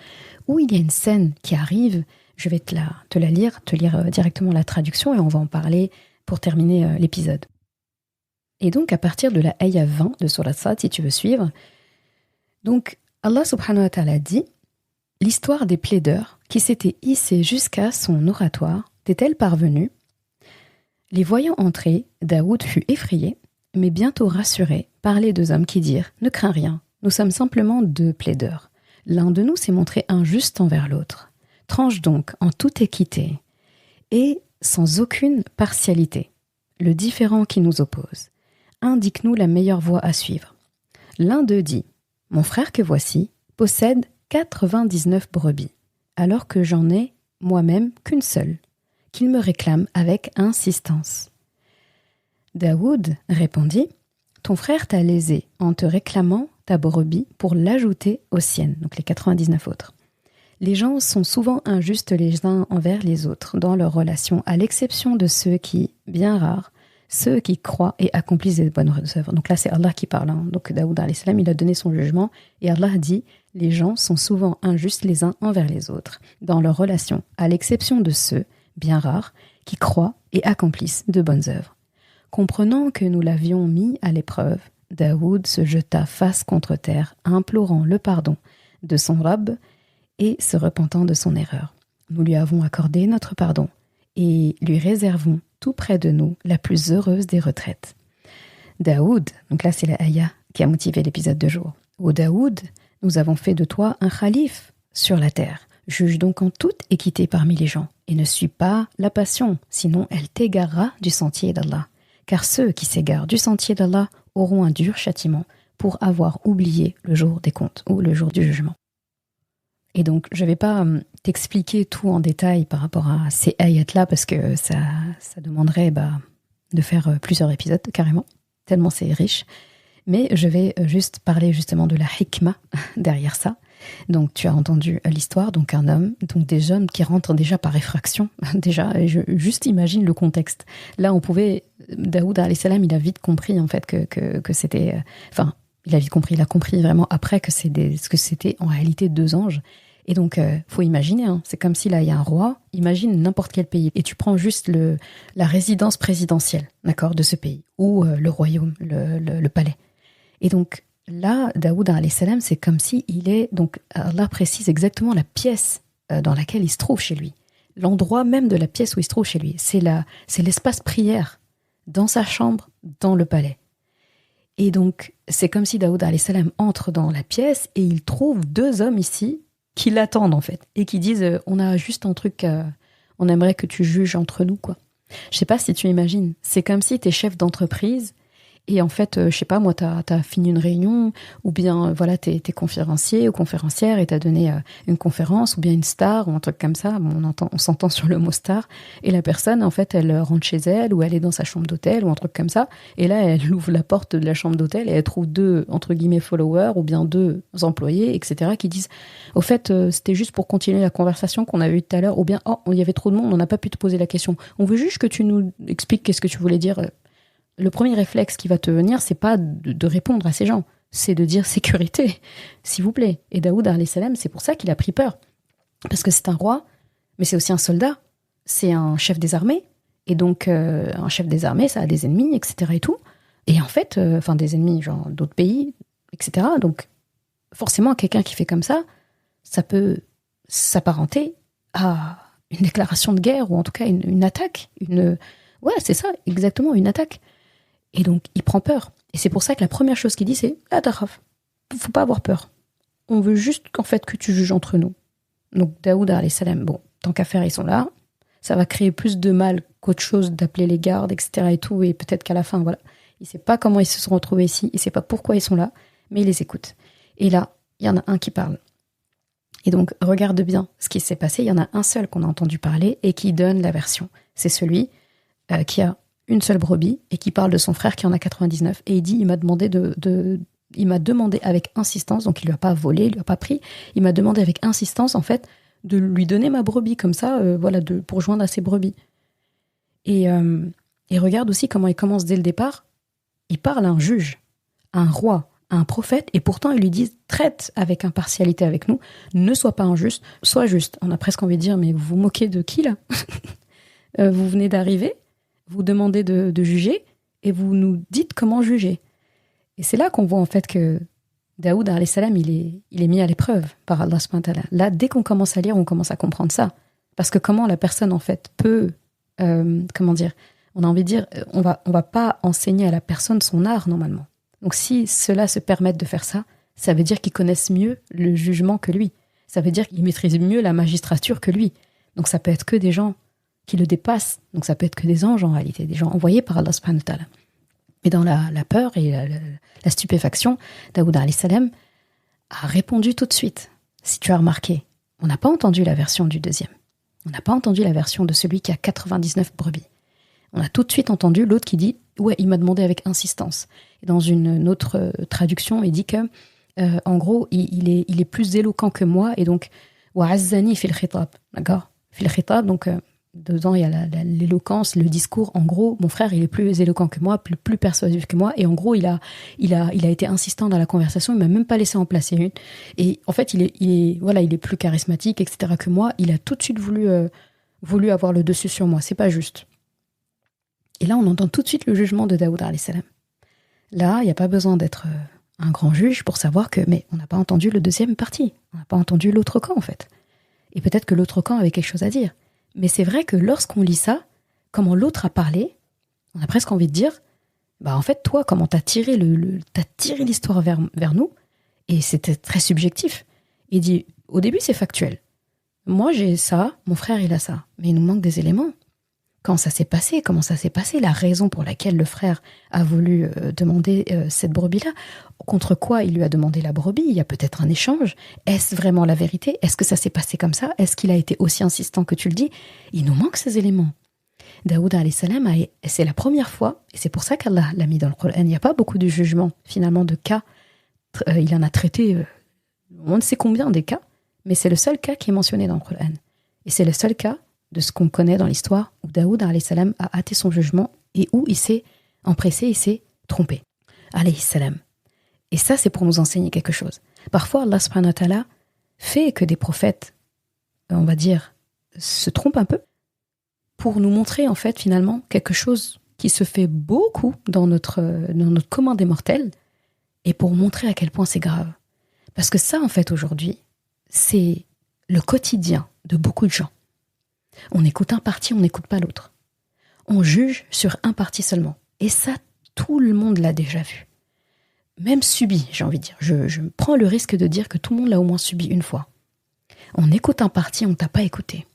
où il y a une scène qui arrive. Je vais te lire directement la traduction et on va en parler pour terminer l'épisode. Et donc, à partir de la ayah 20 de Surat Sad, si tu veux suivre, donc Allah subhanahu wa ta'ala dit: l'histoire des plaideurs qui s'étaient hissés jusqu'à son oratoire t'est-elle parvenue? Les voyant entrer, Daoud fut effrayé, mais bientôt rassuré par les deux hommes qui dirent: ne crains rien, nous sommes simplement deux plaideurs. L'un de nous s'est montré injuste envers l'autre. Tranche donc en toute équité et sans aucune partialité le différend qui nous oppose. Indique-nous la meilleure voie à suivre. L'un d'eux dit: mon frère que voici possède 99 brebis, alors que j'en ai moi-même qu'une seule, qu'il me réclame avec insistance. Daoud répondit: ton frère t'a lésé en te réclamant ta brebis pour l'ajouter aux siennes, donc les 99 autres. Les gens sont souvent injustes les uns envers les autres dans leurs relations, à l'exception de ceux qui, bien rares, ceux qui croient et accomplissent des bonnes œuvres. Donc là, c'est Allah qui parle. Donc Daoud alayhi salam, il a donné son jugement et Allah dit: les gens sont souvent injustes les uns envers les autres dans leurs relations, à l'exception de ceux, bien rares, qui croient et accomplissent de bonnes œuvres. Comprenant que nous l'avions mis à l'épreuve, Daoud se jeta face contre terre, implorant le pardon de son Rabb et se repentant de son erreur. Nous lui avons accordé notre pardon et lui réservons tout près de nous la plus heureuse des retraites. Daoud, donc là c'est la ayah qui a motivé l'épisode de jour. Ô Daoud, nous avons fait de toi un khalife sur la terre. Juge donc en toute équité parmi les gens, et ne suis pas la passion, sinon elle t'égarera du sentier d'Allah. Car ceux qui s'égarent du sentier d'Allah auront un dur châtiment pour avoir oublié le jour des comptes ou le jour du jugement. Et donc, je ne vais pas t'expliquer tout en détail par rapport à ces ayats-là, parce que ça demanderait de faire plusieurs épisodes, carrément, tellement c'est riche. Mais je vais juste parler justement de la hikmah derrière ça. Donc, tu as entendu l'histoire, donc un homme, donc des jeunes qui rentrent déjà par effraction. Déjà, juste imagine le contexte. Là, Daoud alayhi salam, il a vite compris en fait que c'était... il a vite compris, il a compris vraiment après que c'était en réalité 2 anges. Et donc, faut imaginer, c'est comme si là, il y a un roi, imagine n'importe quel pays, et tu prends juste la résidence présidentielle, d'accord, de ce pays, ou le royaume, le palais. Et donc, là, Daoud alayhi salam, c'est comme si Allah précise exactement la pièce dans laquelle il se trouve chez lui. L'endroit même de la pièce où il se trouve chez lui. C'est l'espace prière, dans sa chambre, dans le palais. Et donc, c'est comme si Daoud alayhi salam entre dans la pièce et il trouve 2 hommes ici qui l'attendent en fait. Et qui disent, on a juste un truc, on aimerait que tu juges entre nous, quoi. Je sais pas si tu imagines. C'est comme si t'es chef d'entreprise. Et en fait, je sais pas, moi, t'as fini une réunion, ou bien, voilà, t'es conférencier ou conférencière et t'as donné une conférence, ou bien une star, ou un truc comme ça. Bon, on s'entend sur le mot star. Et la personne, en fait, elle rentre chez elle, ou elle est dans sa chambre d'hôtel, ou un truc comme ça. Et là, elle ouvre la porte de la chambre d'hôtel et elle trouve 2, entre guillemets, followers, ou bien 2 employés, etc., qui disent, au fait, c'était juste pour continuer la conversation qu'on avait eue tout à l'heure, ou bien, oh, il y avait trop de monde, on n'a pas pu te poser la question. On veut juste que tu nous expliques qu'est-ce que tu voulais dire. Le premier réflexe qui va te venir, c'est pas de répondre à ces gens, c'est de dire sécurité, s'il vous plaît. Et Daoud alayhi salam, c'est pour ça qu'il a pris peur. Parce que c'est un roi, mais c'est aussi un soldat, c'est un chef des armées. Et donc, un chef des armées, ça a des ennemis, etc. et tout. Et en fait, des ennemis, genre d'autres pays, etc. Donc, forcément, quelqu'un qui fait comme ça peut s'apparenter à une déclaration de guerre, ou en tout cas une attaque. Ouais, c'est ça, exactement, une attaque. Et donc, il prend peur. Et c'est pour ça que la première chose qu'il dit, c'est « La takhaf, faut pas avoir peur. On veut juste qu'en fait que tu juges entre nous. » Donc, Daoud alayhi salam, bon, tant qu'à faire, ils sont là. Ça va créer plus de mal qu'autre chose d'appeler les gardes, etc. et tout. Et peut-être qu'à la fin, voilà, il sait pas comment ils se sont retrouvés ici, il sait pas pourquoi ils sont là, mais il les écoute. Et là, il y en a un qui parle. Et donc, regarde bien ce qui s'est passé. Il y en a un seul qu'on a entendu parler et qui donne la version. C'est celui qui a une seule brebis et qui parle de son frère qui en a 99. Et il dit, il m'a demandé avec insistance, donc il lui a pas volé, il lui a pas pris, il m'a demandé avec insistance, en fait, de lui donner ma brebis, comme ça, pour joindre à ses brebis. Et regarde aussi comment il commence dès le départ. Il parle à un juge, à un roi, à un prophète, et pourtant ils lui disent, traite avec impartialité avec nous, ne sois pas injuste, sois juste. On a presque envie de dire, mais vous vous moquez de qui, là? Vous venez d'arriver, vous demandez de juger, et vous nous dites comment juger. Et c'est là qu'on voit en fait que Daoud alayhi salam, il est mis à l'épreuve par Allah subhanahu wa ta'ala. Là, dès qu'on commence à lire, on commence à comprendre ça. Parce que comment la personne en fait peut, on a envie de dire, on va pas enseigner à la personne son art normalement. Donc si ceux-là se permettent de faire ça, ça veut dire qu'ils connaissent mieux le jugement que lui. Ça veut dire qu'ils maîtrisent mieux la magistrature que lui. Donc ça peut être que des gens qui le dépassent. Donc ça peut être que des anges en réalité, des gens envoyés par Allah subhanahu wa ta'ala. Mais dans la peur et la stupéfaction, Daoud alayhi salam a répondu tout de suite. Si tu as remarqué, on n'a pas entendu la version du deuxième. On n'a pas entendu la version de celui qui a 99 brebis. On a tout de suite entendu l'autre qui dit « Ouais, il m'a demandé avec insistance ». Et dans une autre traduction, il dit que, en gros, il est plus éloquent que moi, et donc « Wa'azzani fil khitab ». D'accord ? Fil khitab, donc... dedans, il y a l'éloquence, le discours. En gros, mon frère, il est plus éloquent que moi, plus persuasif que moi. Et en gros, il a été insistant dans la conversation. Il m'a même pas laissé en placer une. Et en fait, il est plus charismatique, etc. que moi. Il a tout de suite voulu avoir le dessus sur moi. C'est pas juste. Et là, on entend tout de suite le jugement de Daoud alayhi salam. Là, il n'y a pas besoin d'être un grand juge pour savoir que, mais on n'a pas entendu le deuxième parti. On n'a pas entendu l'autre camp, en fait. Et peut-être que l'autre camp avait quelque chose à dire. Mais c'est vrai que lorsqu'on lit ça, comment l'autre a parlé, on a presque envie de dire, en fait, toi, comment t'as tiré l'histoire vers nous, et c'était très subjectif. Il dit, au début, c'est factuel. Moi, j'ai ça, mon frère, il a ça. Mais il nous manque des éléments. Quand ça s'est passé, comment ça s'est passé, la raison pour laquelle le frère a voulu demander cette brebis-là, contre quoi il lui a demandé la brebis, il y a peut-être un échange. Est-ce vraiment la vérité? Est-ce que ça s'est passé comme ça? Est-ce qu'il a été aussi insistant que tu le dis? Il nous manque ces éléments. Daoud alayhi salam, c'est la première fois, et c'est pour ça qu'Allah l'a mis dans le Coran. Il n'y a pas beaucoup de jugements, finalement, de cas. Il en a traité on ne sait combien des cas, mais c'est le seul cas qui est mentionné dans le Coran. Et c'est le seul cas de ce qu'on connaît dans l'histoire où Daoud alayhi salam a hâté son jugement et où il s'est empressé, il s'est trompé. Alayhi salam. Et ça, c'est pour nous enseigner quelque chose. Parfois, Allah subhanahu wa ta'ala fait que des prophètes, on va dire, se trompent un peu pour nous montrer, en fait, finalement, quelque chose qui se fait beaucoup dans notre commun des mortels et pour montrer à quel point c'est grave. Parce que ça, en fait, aujourd'hui, c'est le quotidien de beaucoup de gens. On écoute un parti, on n'écoute pas l'autre. On juge sur un parti seulement. Et ça, tout le monde l'a déjà vu. Même subi, j'ai envie de dire. Je prends le risque de dire que tout le monde l'a au moins subi une fois. On écoute un parti, on ne t'a pas écouté.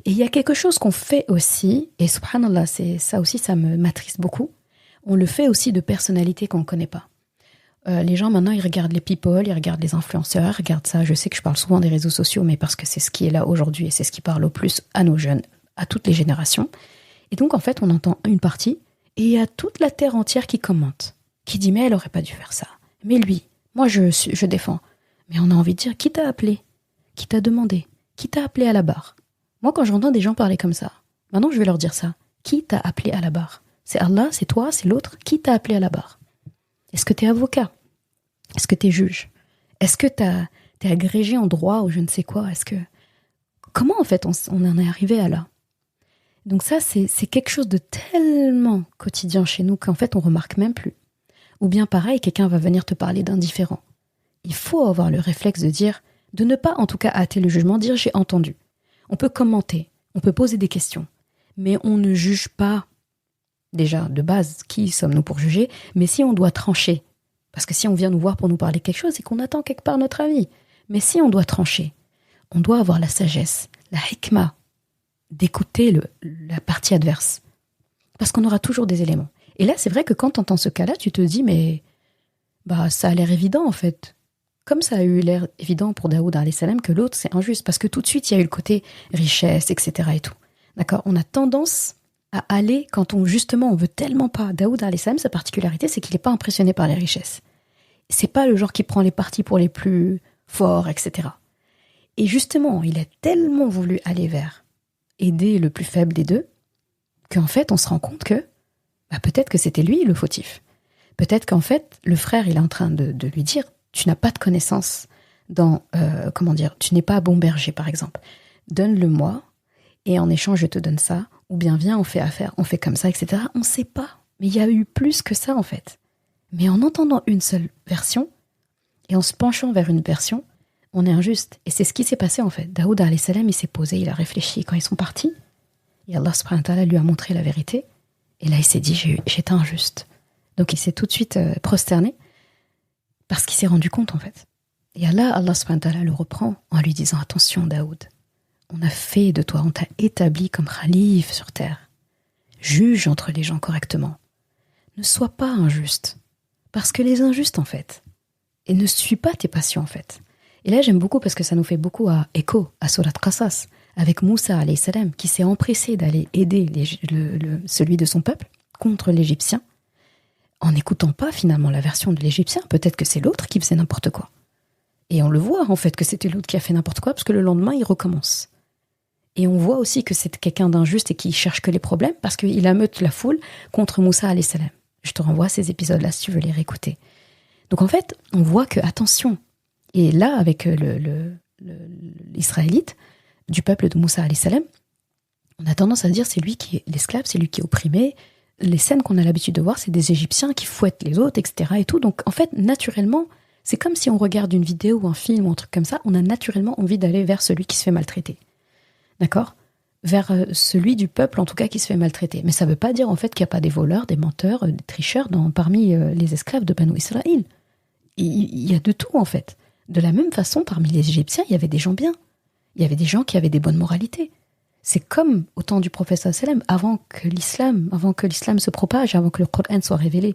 Et il y a quelque chose qu'on fait aussi, et subhanallah, ça aussi, ça m'attriste beaucoup. On le fait aussi de personnalités qu'on ne connaît pas. Les gens, maintenant, ils regardent les people, ils regardent les influenceurs, ils regardent ça. Je sais que je parle souvent des réseaux sociaux, mais parce que c'est ce qui est là aujourd'hui et c'est ce qui parle au plus à nos jeunes, à toutes les générations. Et donc, en fait, on entend une partie et il y a toute la terre entière qui commente, qui dit « mais elle aurait pas dû faire ça ». Mais lui, moi, je défends. Mais on a envie de dire « qui t'a appelé ? Qui t'a demandé ? Qui t'a appelé à la barre ?» Moi, quand j'entends des gens parler comme ça, maintenant, je vais leur dire ça. Qui t'a appelé à la barre ? C'est Allah, c'est toi, c'est l'autre. Qui t'a appelé à la barre ? Est-ce que tu es avocat ? Est-ce que tu es juge ? Est-ce que tu es agrégé en droit ou je ne sais quoi ? Comment en fait on en est arrivé à là ? Donc ça, c'est quelque chose de tellement quotidien chez nous qu'en fait on remarque même plus. Ou bien pareil, quelqu'un va venir te parler d'indifférent. Il faut avoir le réflexe de ne pas en tout cas hâter le jugement, dire j'ai entendu. On peut commenter, on peut poser des questions, mais on ne juge pas. Déjà, de base, qui sommes-nous pour juger ? Mais si on doit trancher, parce que si on vient nous voir pour nous parler de quelque chose, c'est qu'on attend quelque part notre avis. Mais si on doit trancher, on doit avoir la sagesse, la hikma, d'écouter la partie adverse. Parce qu'on aura toujours des éléments. Et là, c'est vrai que quand tu entends ce cas-là, tu te dis, mais ça a l'air évident en fait. Comme ça a eu l'air évident pour Daoud alayhi salam que l'autre, c'est injuste. Parce que tout de suite, il y a eu le côté richesse, etc. et tout. D'accord ? On a tendance à aller quand on veut tellement pas. Daoud alayhi salam, sa particularité, c'est qu'il n'est pas impressionné par les richesses. C'est pas le genre qui prend les partis pour les plus forts, etc. Et justement, il a tellement voulu aller vers aider le plus faible des deux, qu'en fait, on se rend compte que peut-être que c'était lui le fautif. Peut-être qu'en fait, le frère, il est en train de lui dire, tu n'as pas de connaissances tu n'es pas bon berger, par exemple. Donne-le-moi, et en échange, je te donne ça. Ou bien viens, on fait affaire, on fait comme ça, etc. On ne sait pas. Mais il y a eu plus que ça, en fait. Mais en entendant une seule version, et en se penchant vers une version, on est injuste. Et c'est ce qui s'est passé, en fait. Daoud alayhi salam, il s'est posé, il a réfléchi. Quand ils sont partis, et Allah subhanahu wa ta'ala lui a montré la vérité. Et là, il s'est dit, j'étais injuste. Donc, il s'est tout de suite prosterné, parce qu'il s'est rendu compte, en fait. Et Allah subhanahu wa ta'ala le reprend en lui disant, attention, Daoud, on a fait de toi, on t'a établi comme khalife sur terre. Juge entre les gens correctement. Ne sois pas injuste. Parce que les injustes, en fait, et ne suis pas tes passions, en fait. Et là, j'aime beaucoup parce que ça nous fait beaucoup écho à Surat Qasas, avec Moussa, alayhi salam, qui s'est empressé d'aller aider celui de son peuple contre l'Égyptien, en n'écoutant pas finalement la version de l'Égyptien. Peut-être que c'est l'autre qui faisait n'importe quoi. Et on le voit, en fait, que c'était l'autre qui a fait n'importe quoi, parce que le lendemain, il recommence. Et on voit aussi que c'est quelqu'un d'injuste et qui cherche que les problèmes, parce qu'il ameute la foule contre Moussa, alayhi salam. Je te renvoie à ces épisodes-là si tu veux les réécouter. Donc en fait, on voit que, attention, et là, avec l'Israélite, du peuple de Moussa, alayhi salam, on a tendance à dire c'est lui qui est l'esclave, c'est lui qui est opprimé. Les scènes qu'on a l'habitude de voir, c'est des Égyptiens qui fouettent les autres, etc. et tout. Donc en fait, naturellement, c'est comme si on regarde une vidéo ou un film ou un truc comme ça, on a naturellement envie d'aller vers celui qui se fait maltraiter. D'accord ? Vers celui du peuple, en tout cas, qui se fait maltraiter. Mais ça ne veut pas dire, en fait, qu'il n'y a pas des voleurs, des menteurs, des tricheurs parmi les esclaves de Banu Israël. Il y a de tout, en fait. De la même façon, parmi les Égyptiens, il y avait des gens bien. Il y avait des gens qui avaient des bonnes moralités. C'est comme au temps du prophète sallam, avant que l'islam se propage, avant que le Coran soit révélé.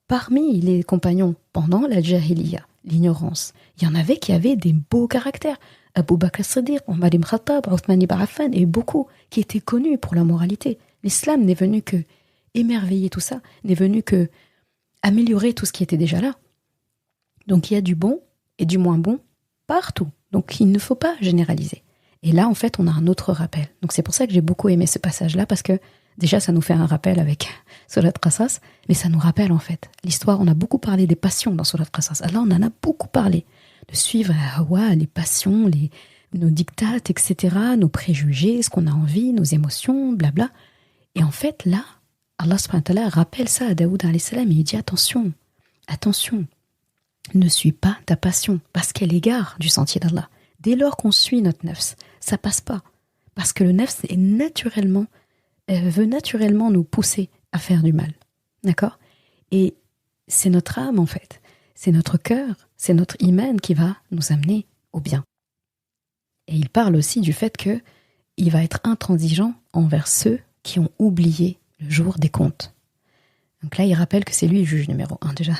Parmi les compagnons, pendant la jahiliya, l'ignorance, il y en avait qui avaient des beaux caractères. Abu Bakr as-Siddiq, Omar ibn Khattab, Uthman ibn Affan, et beaucoup qui étaient connus pour la moralité. L'islam n'est venu que émerveiller tout ça, n'est venu que améliorer tout ce qui était déjà là. Donc il y a du bon et du moins bon partout. Donc il ne faut pas généraliser. Et là, en fait, on a un autre rappel. Donc c'est pour ça que j'ai beaucoup aimé ce passage-là, parce que déjà, ça nous fait un rappel avec Surat Qasas, mais ça nous rappelle, en fait, l'histoire. On a beaucoup parlé des passions dans Surat Qasas. Allah, on en a beaucoup parlé. De suivre la hawa, les passions, nos diktats, etc., nos préjugés, ce qu'on a envie, nos émotions, blabla. Et en fait, là, Allah subhanahu wa ta'ala rappelle ça à Daoud alayhi salam et il dit attention, ne suis pas ta passion, parce qu'elle égare du sentier d'Allah. Dès lors qu'on suit notre nafs, ça passe pas. Parce que le nafs veut naturellement nous pousser à faire du mal. D'accord ? Et c'est notre âme, en fait. C'est notre cœur, c'est notre iman qui va nous amener au bien. Et il parle aussi du fait qu'il va être intransigeant envers ceux qui ont oublié le jour des comptes. Donc là, il rappelle que c'est lui le juge numéro 1 déjà.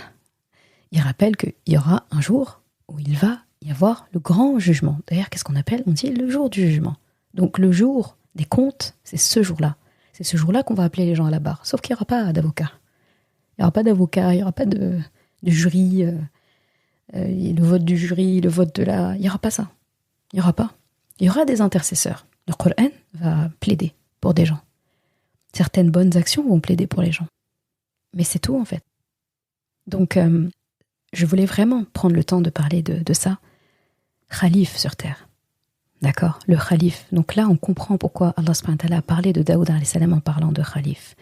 Il rappelle qu'il y aura un jour où il va y avoir le grand jugement. D'ailleurs, qu'est-ce qu'on appelle ? On dit le jour du jugement. Donc le jour des comptes, c'est ce jour-là. C'est ce jour-là qu'on va appeler les gens à la barre. Sauf qu'il n'y aura pas d'avocat. Il n'y aura pas d'avocat, il n'y aura pas de jury, le vote du jury, le vote de la... Il n'y aura pas ça. Il n'y aura pas. Il y aura des intercesseurs. Le Coran va plaider pour des gens. Certaines bonnes actions vont plaider pour les gens. Mais c'est tout, en fait. Donc, je voulais vraiment prendre le temps de parler de ça. Khalif sur terre. D'accord ? Le Khalif. Donc là, on comprend pourquoi Allah subhanahu wa ta'ala a parlé de Daoud alayhi salam en parlant de Khalif.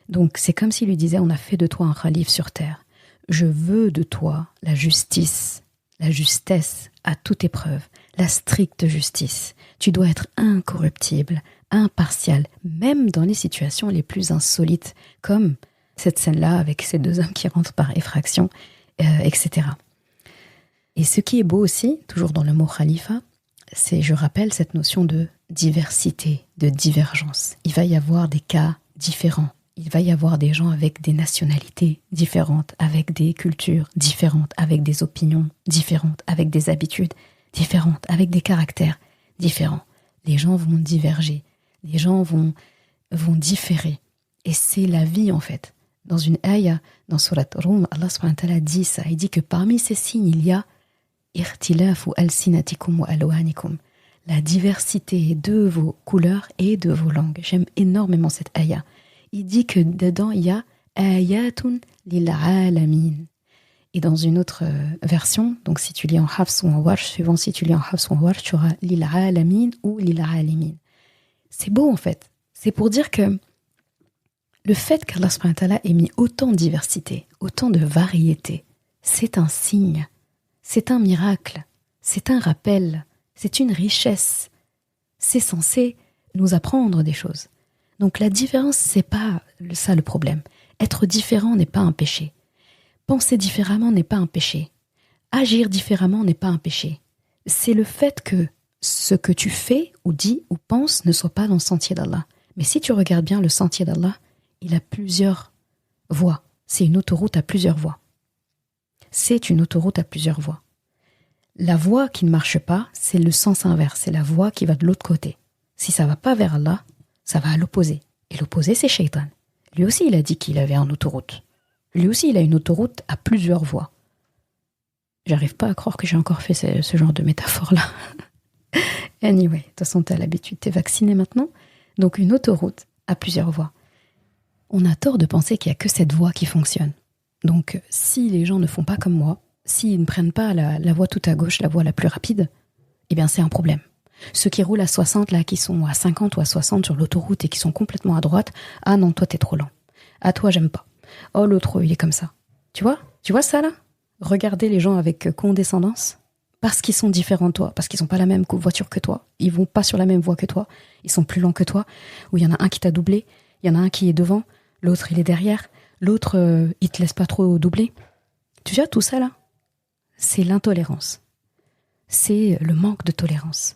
Donc, c'est comme s'il lui disait, on a fait de toi un Khalif sur terre. Je veux de toi la justice, la justesse à toute épreuve, la stricte justice. Tu dois être incorruptible, impartial, même dans les situations les plus insolites, comme cette scène-là avec ces deux hommes qui rentrent par effraction, etc. Et ce qui est beau aussi, toujours dans le mot khalifa, c'est, je rappelle, cette notion de diversité, de divergence. Il va y avoir des cas différents. Il va y avoir des gens avec des nationalités différentes, avec des cultures différentes, avec des opinions différentes, avec des habitudes différentes, avec des caractères différents. Les gens vont diverger, les gens vont différer. Et c'est la vie, en fait. Dans une ayah, dans Surat Rum, Allah subhanahu wa ta'ala dit ça. Il dit que parmi ces signes, il y a irtilafu alsinatikum wa alwanikum, la diversité de vos couleurs et de vos langues. J'aime énormément cette ayah. Il dit que dedans, il y a ayatun lil alamin. Et dans une autre version, donc si tu lis en Hafs ou en Warsh, suivant si tu lis en Hafs ou en Warsh, tu auras lil alamin ou lil alimin. C'est beau, en fait. C'est pour dire que le fait qu'Allah subhanahu wa ta'ala ait mis autant de diversité, autant de variété, c'est un signe, c'est un miracle, c'est un rappel, c'est une richesse. C'est censé nous apprendre des choses. Donc la différence, c'est pas ça le problème. Être différent n'est pas un péché. Penser différemment n'est pas un péché. Agir différemment n'est pas un péché. C'est le fait que ce que tu fais ou dis ou penses ne soit pas dans le sentier d'Allah. Mais si tu regardes bien le sentier d'Allah, il a plusieurs voies. C'est une autoroute à plusieurs voies. C'est une autoroute à plusieurs voies. La voie qui ne marche pas, c'est le sens inverse. C'est la voie qui va de l'autre côté. Si ça ne va pas vers Allah, ça va à l'opposé. Et l'opposé, c'est Shaitan. Lui aussi, il a dit qu'il avait une autoroute. Lui aussi, il a une autoroute à plusieurs voies. J'arrive pas à croire que j'ai encore fait ce genre de métaphore-là. Anyway, de toute façon, t'as l'habitude, t'es vacciné maintenant. Donc, une autoroute à plusieurs voies. On a tort de penser qu'il n'y a que cette voie qui fonctionne. Donc, si les gens ne font pas comme moi, s'ils ne prennent pas la voie tout à gauche, la voie la plus rapide, eh bien, c'est un problème. Ceux qui roulent à 60, là, qui sont à 50 ou à 60 sur l'autoroute et qui sont complètement à droite, ah non, toi, t'es trop lent. Ah, toi, j'aime pas. Oh, l'autre, il est comme ça. Tu vois ça, là ? Regardez les gens avec condescendance. Parce qu'ils sont différents de toi, parce qu'ils n'ont pas la même voiture que toi, ils vont pas sur la même voie que toi, ils sont plus lents que toi, ou il y en a un qui t'a doublé, il y en a un qui est devant, l'autre, il est derrière, l'autre, il te laisse pas trop doubler. Tu vois, tout ça, là, c'est l'intolérance. C'est le manque de tolérance.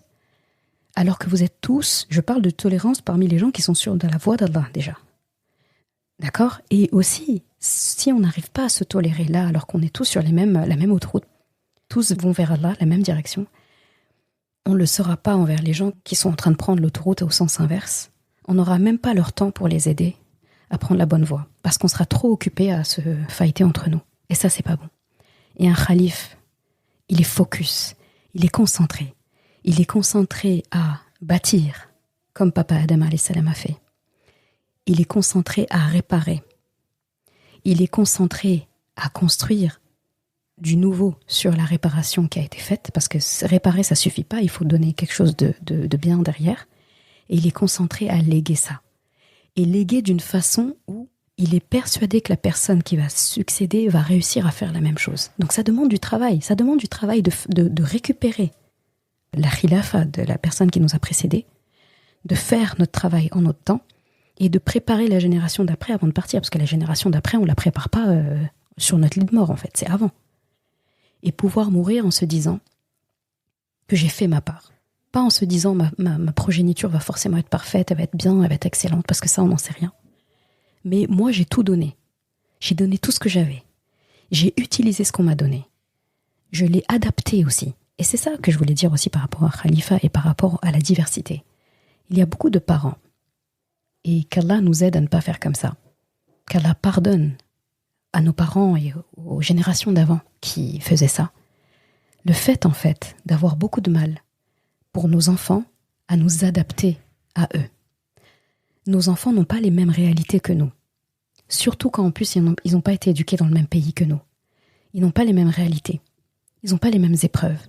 alors que vous êtes tous, je parle de tolérance parmi les gens qui sont sur de la voie d'Allah déjà. D'accord? Et aussi, si on n'arrive pas à se tolérer là, alors qu'on est tous sur la même autoroute, tous vont vers Allah, la même direction, on ne le sera pas envers les gens qui sont en train de prendre l'autoroute au sens inverse. On n'aura même pas leur temps pour les aider à prendre la bonne voie, parce qu'on sera trop occupé à se fighter entre nous. Et ça, c'est pas bon. Et un khalife, il est focus, il est concentré. Il est concentré à bâtir, comme Papa Adam alayhi salam a fait. Il est concentré à réparer. Il est concentré à construire du nouveau sur la réparation qui a été faite, parce que réparer, ça suffit pas, il faut donner quelque chose de bien derrière. Et il est concentré à léguer ça. Et léguer d'une façon où il est persuadé que la personne qui va succéder va réussir à faire la même chose. Donc ça demande du travail. Ça demande du travail de récupérer la khilafa de la personne qui nous a précédés, de faire notre travail en notre temps et de préparer la génération d'après avant de partir. Parce que la génération d'après, on ne la prépare pas sur notre lit de mort, en fait. C'est avant. Et pouvoir mourir en se disant que j'ai fait ma part. Pas en se disant ma progéniture va forcément être parfaite, elle va être bien, elle va être excellente, parce que ça, on n'en sait rien. Mais moi, j'ai tout donné. J'ai donné tout ce que j'avais. J'ai utilisé ce qu'on m'a donné. Je l'ai adapté aussi. Et c'est ça que je voulais dire aussi par rapport à Khalifa et par rapport à la diversité. Il y a beaucoup de parents. Et qu'Allah nous aide à ne pas faire comme ça. Qu'Allah pardonne à nos parents et aux générations d'avant qui faisaient ça. Le fait, en fait, d'avoir beaucoup de mal pour nos enfants à nous adapter à eux. Nos enfants n'ont pas les mêmes réalités que nous. Surtout quand en plus ils n'ont pas été éduqués dans le même pays que nous. Ils n'ont pas les mêmes réalités. Ils n'ont pas les mêmes épreuves.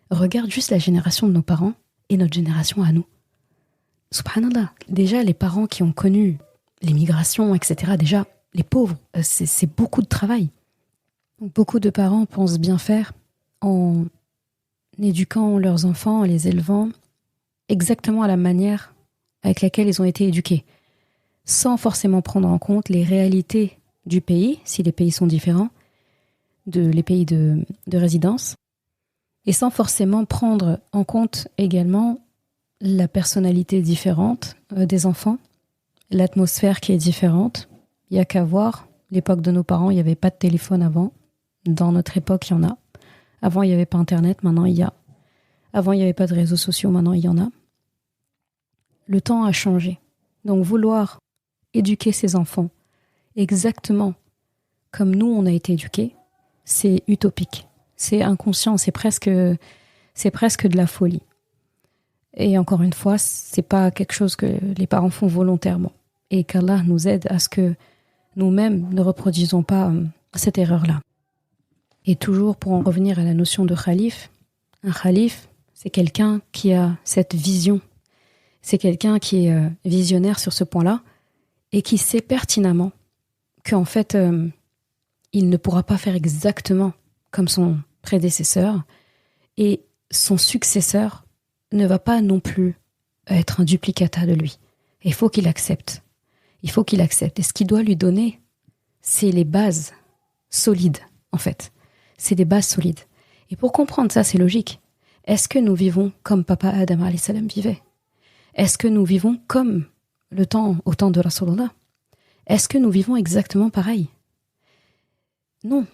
Regarde juste la génération de nos parents et notre génération à nous. Subhanallah, déjà les parents qui ont connu l'immigration, etc., déjà les pauvres, c'est beaucoup de travail. Donc, beaucoup de parents pensent bien faire en éduquant leurs enfants, en les élevant exactement à la manière avec laquelle ils ont été éduqués, sans forcément prendre en compte les réalités du pays, si les pays sont différents, les pays de résidence, et sans forcément prendre en compte également la personnalité différente des enfants, l'atmosphère qui est différente. Il n'y a qu'à voir, l'époque de nos parents, il n'y avait pas de téléphone avant. Dans notre époque, il y en a. Avant, il n'y avait pas Internet, maintenant il y a. Avant, il n'y avait pas de réseaux sociaux, maintenant il y en a. Le temps a changé. Donc vouloir éduquer ses enfants exactement comme nous on a été éduqués, c'est utopique. C'est inconscient, c'est presque de la folie. Et encore une fois, c'est pas quelque chose que les parents font volontairement. Et qu'Allah nous aide à ce que nous-mêmes ne reproduisons pas cette erreur-là. Et toujours pour en revenir à la notion de khalife, un khalife, c'est quelqu'un qui a cette vision. C'est quelqu'un qui est visionnaire sur ce point-là et qui sait pertinemment qu'en fait, il ne pourra pas faire exactement comme son prédécesseur et son successeur ne va pas non plus être un duplicata de lui. Et il faut qu'il accepte. Il faut qu'il accepte. Et ce qu'il doit lui donner, c'est les bases solides, en fait. C'est des bases solides. Et pour comprendre ça, c'est logique. Est-ce que nous vivons comme Papa Adam alayhi salam vivait ? Est-ce que nous vivons comme au temps de Rasulullah ? Est-ce que nous vivons exactement pareil ? Non.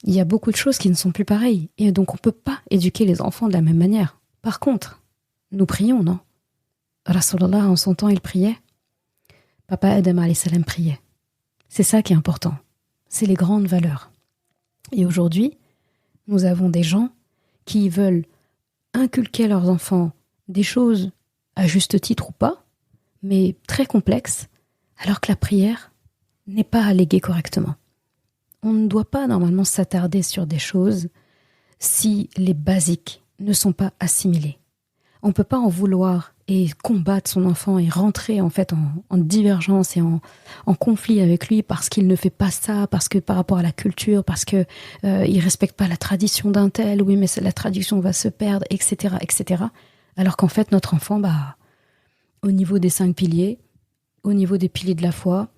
Il y a beaucoup de choses qui ne sont plus pareilles. Et donc on ne peut pas éduquer les enfants de la même manière. Par contre, nous prions, non ? Rasulullah, en son temps, il priait. Papa Adam alayhi salam priait. C'est ça qui est important. C'est les grandes valeurs. Et aujourd'hui, nous avons des gens qui veulent inculquer à leurs enfants des choses à juste titre ou pas, mais très complexes, alors que la prière n'est pas alléguée correctement. On ne doit pas normalement s'attarder sur des choses si les basiques ne sont pas assimilés. On ne peut pas en vouloir et combattre son enfant et rentrer en fait en divergence et en conflit avec lui parce qu'il ne fait pas ça, parce que par rapport à la culture, parce que il respecte pas la tradition d'un tel, oui mais la tradition va se perdre, etc., etc. Alors qu'en fait notre enfant, au niveau des 5 piliers, au niveau des piliers de la foi,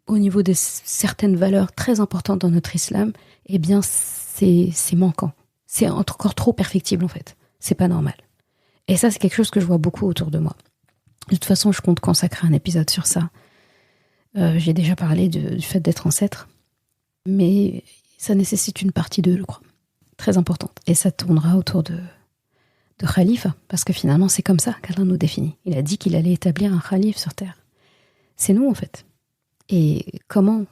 au niveau de certaines valeurs très importantes dans notre islam, eh bien c'est manquant. C'est encore trop perfectible en fait. C'est pas normal. Et ça, c'est quelque chose que je vois beaucoup autour de moi. De toute façon, je compte consacrer un épisode sur ça. J'ai déjà parlé du fait d'être ancêtre, mais ça nécessite une partie 2, je crois, très importante. Et ça tournera autour de khalifa, parce que finalement, c'est comme ça qu'Allah nous définit. Il a dit qu'il allait établir un khalif sur terre. C'est nous, en fait. Et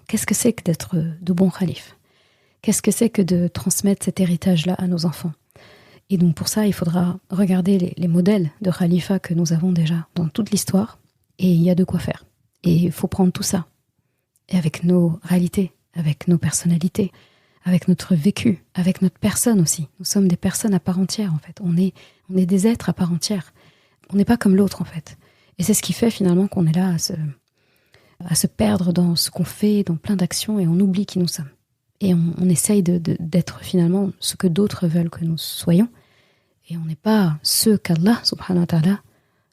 qu'est-ce que c'est que d'être de bons khalifs? Qu'est-ce que c'est que de transmettre cet héritage-là à nos enfants? Et donc pour ça, il faudra regarder les modèles de khalifa que nous avons déjà dans toute l'histoire, et il y a de quoi faire. Et il faut prendre tout ça, et avec nos réalités, avec nos personnalités, avec notre vécu, avec notre personne aussi. Nous sommes des personnes à part entière, en fait. On est des êtres à part entière. On n'est pas comme l'autre, en fait. Et c'est ce qui fait finalement qu'on est là à se perdre dans ce qu'on fait, dans plein d'actions, et on oublie qui nous sommes. Et on essaye d'être finalement ce que d'autres veulent que nous soyons. Et on n'est pas ceux qu'Allah, subhanahu wa ta'ala,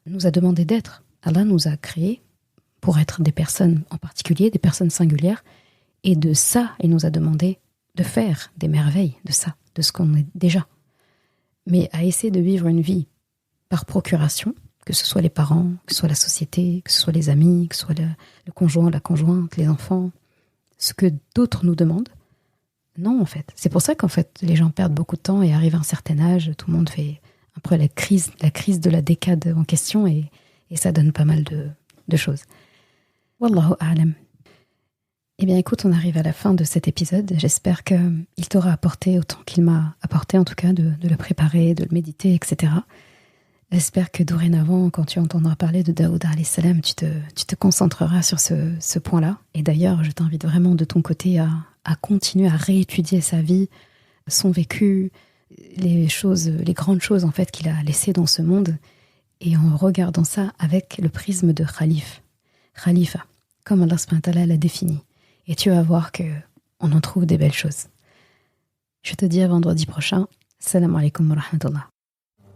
nous a demandé d'être. Allah nous a créés pour être des personnes en particulier, des personnes singulières. Et de ça, il nous a demandé de faire des merveilles de ça, de ce qu'on est déjà. Mais à essayer de vivre une vie par procuration, que ce soit les parents, que ce soit la société, que ce soit les amis, que ce soit le conjoint, la conjointe, les enfants, ce que d'autres nous demandent, non, en fait. C'est pour ça qu'en fait, les gens perdent beaucoup de temps et arrivent à un certain âge, tout le monde fait après la crise de la décade en question et ça donne pas mal de choses. Wallahu a'lam. Eh bien, écoute, on arrive à la fin de cet épisode. J'espère qu'il t'aura apporté autant qu'il m'a apporté, en tout cas, de le préparer, de le méditer, etc. J'espère que dorénavant, quand tu entendras parler de Daoud alayhi salam, tu te concentreras sur ce point-là. Et d'ailleurs, je t'invite vraiment de ton côté à continuer à réétudier sa vie, son vécu, les grandes choses en fait qu'il a laissées dans ce monde, et en regardant ça avec le prisme de khalifa, comme Allah subhanahu wa ta'ala l'a défini. Et tu vas voir qu'on en trouve des belles choses. Je te dis à vendredi prochain. Salam alaikum wa rahmatullah.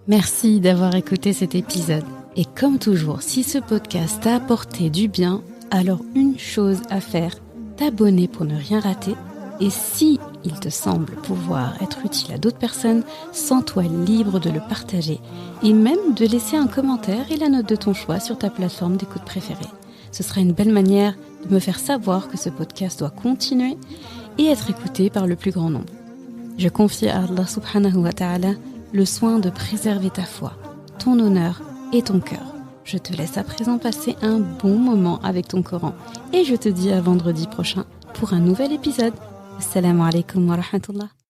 Merci d'avoir écouté cet épisode. Et comme toujours, si ce podcast t'a apporté du bien, alors une chose à faire, t'abonner pour ne rien rater. Et si il te semble pouvoir être utile à d'autres personnes, sens-toi libre de le partager et même de laisser un commentaire et la note de ton choix sur ta plateforme d'écoute préférée. Ce sera une belle manière de me faire savoir que ce podcast doit continuer et être écouté par le plus grand nombre. Je confie à Allah subhanahu wa ta'ala le soin de préserver ta foi, ton honneur et ton cœur. Je te laisse à présent passer un bon moment avec ton Coran et je te dis à vendredi prochain pour un nouvel épisode. Assalamu alaikum wa rahmatullah.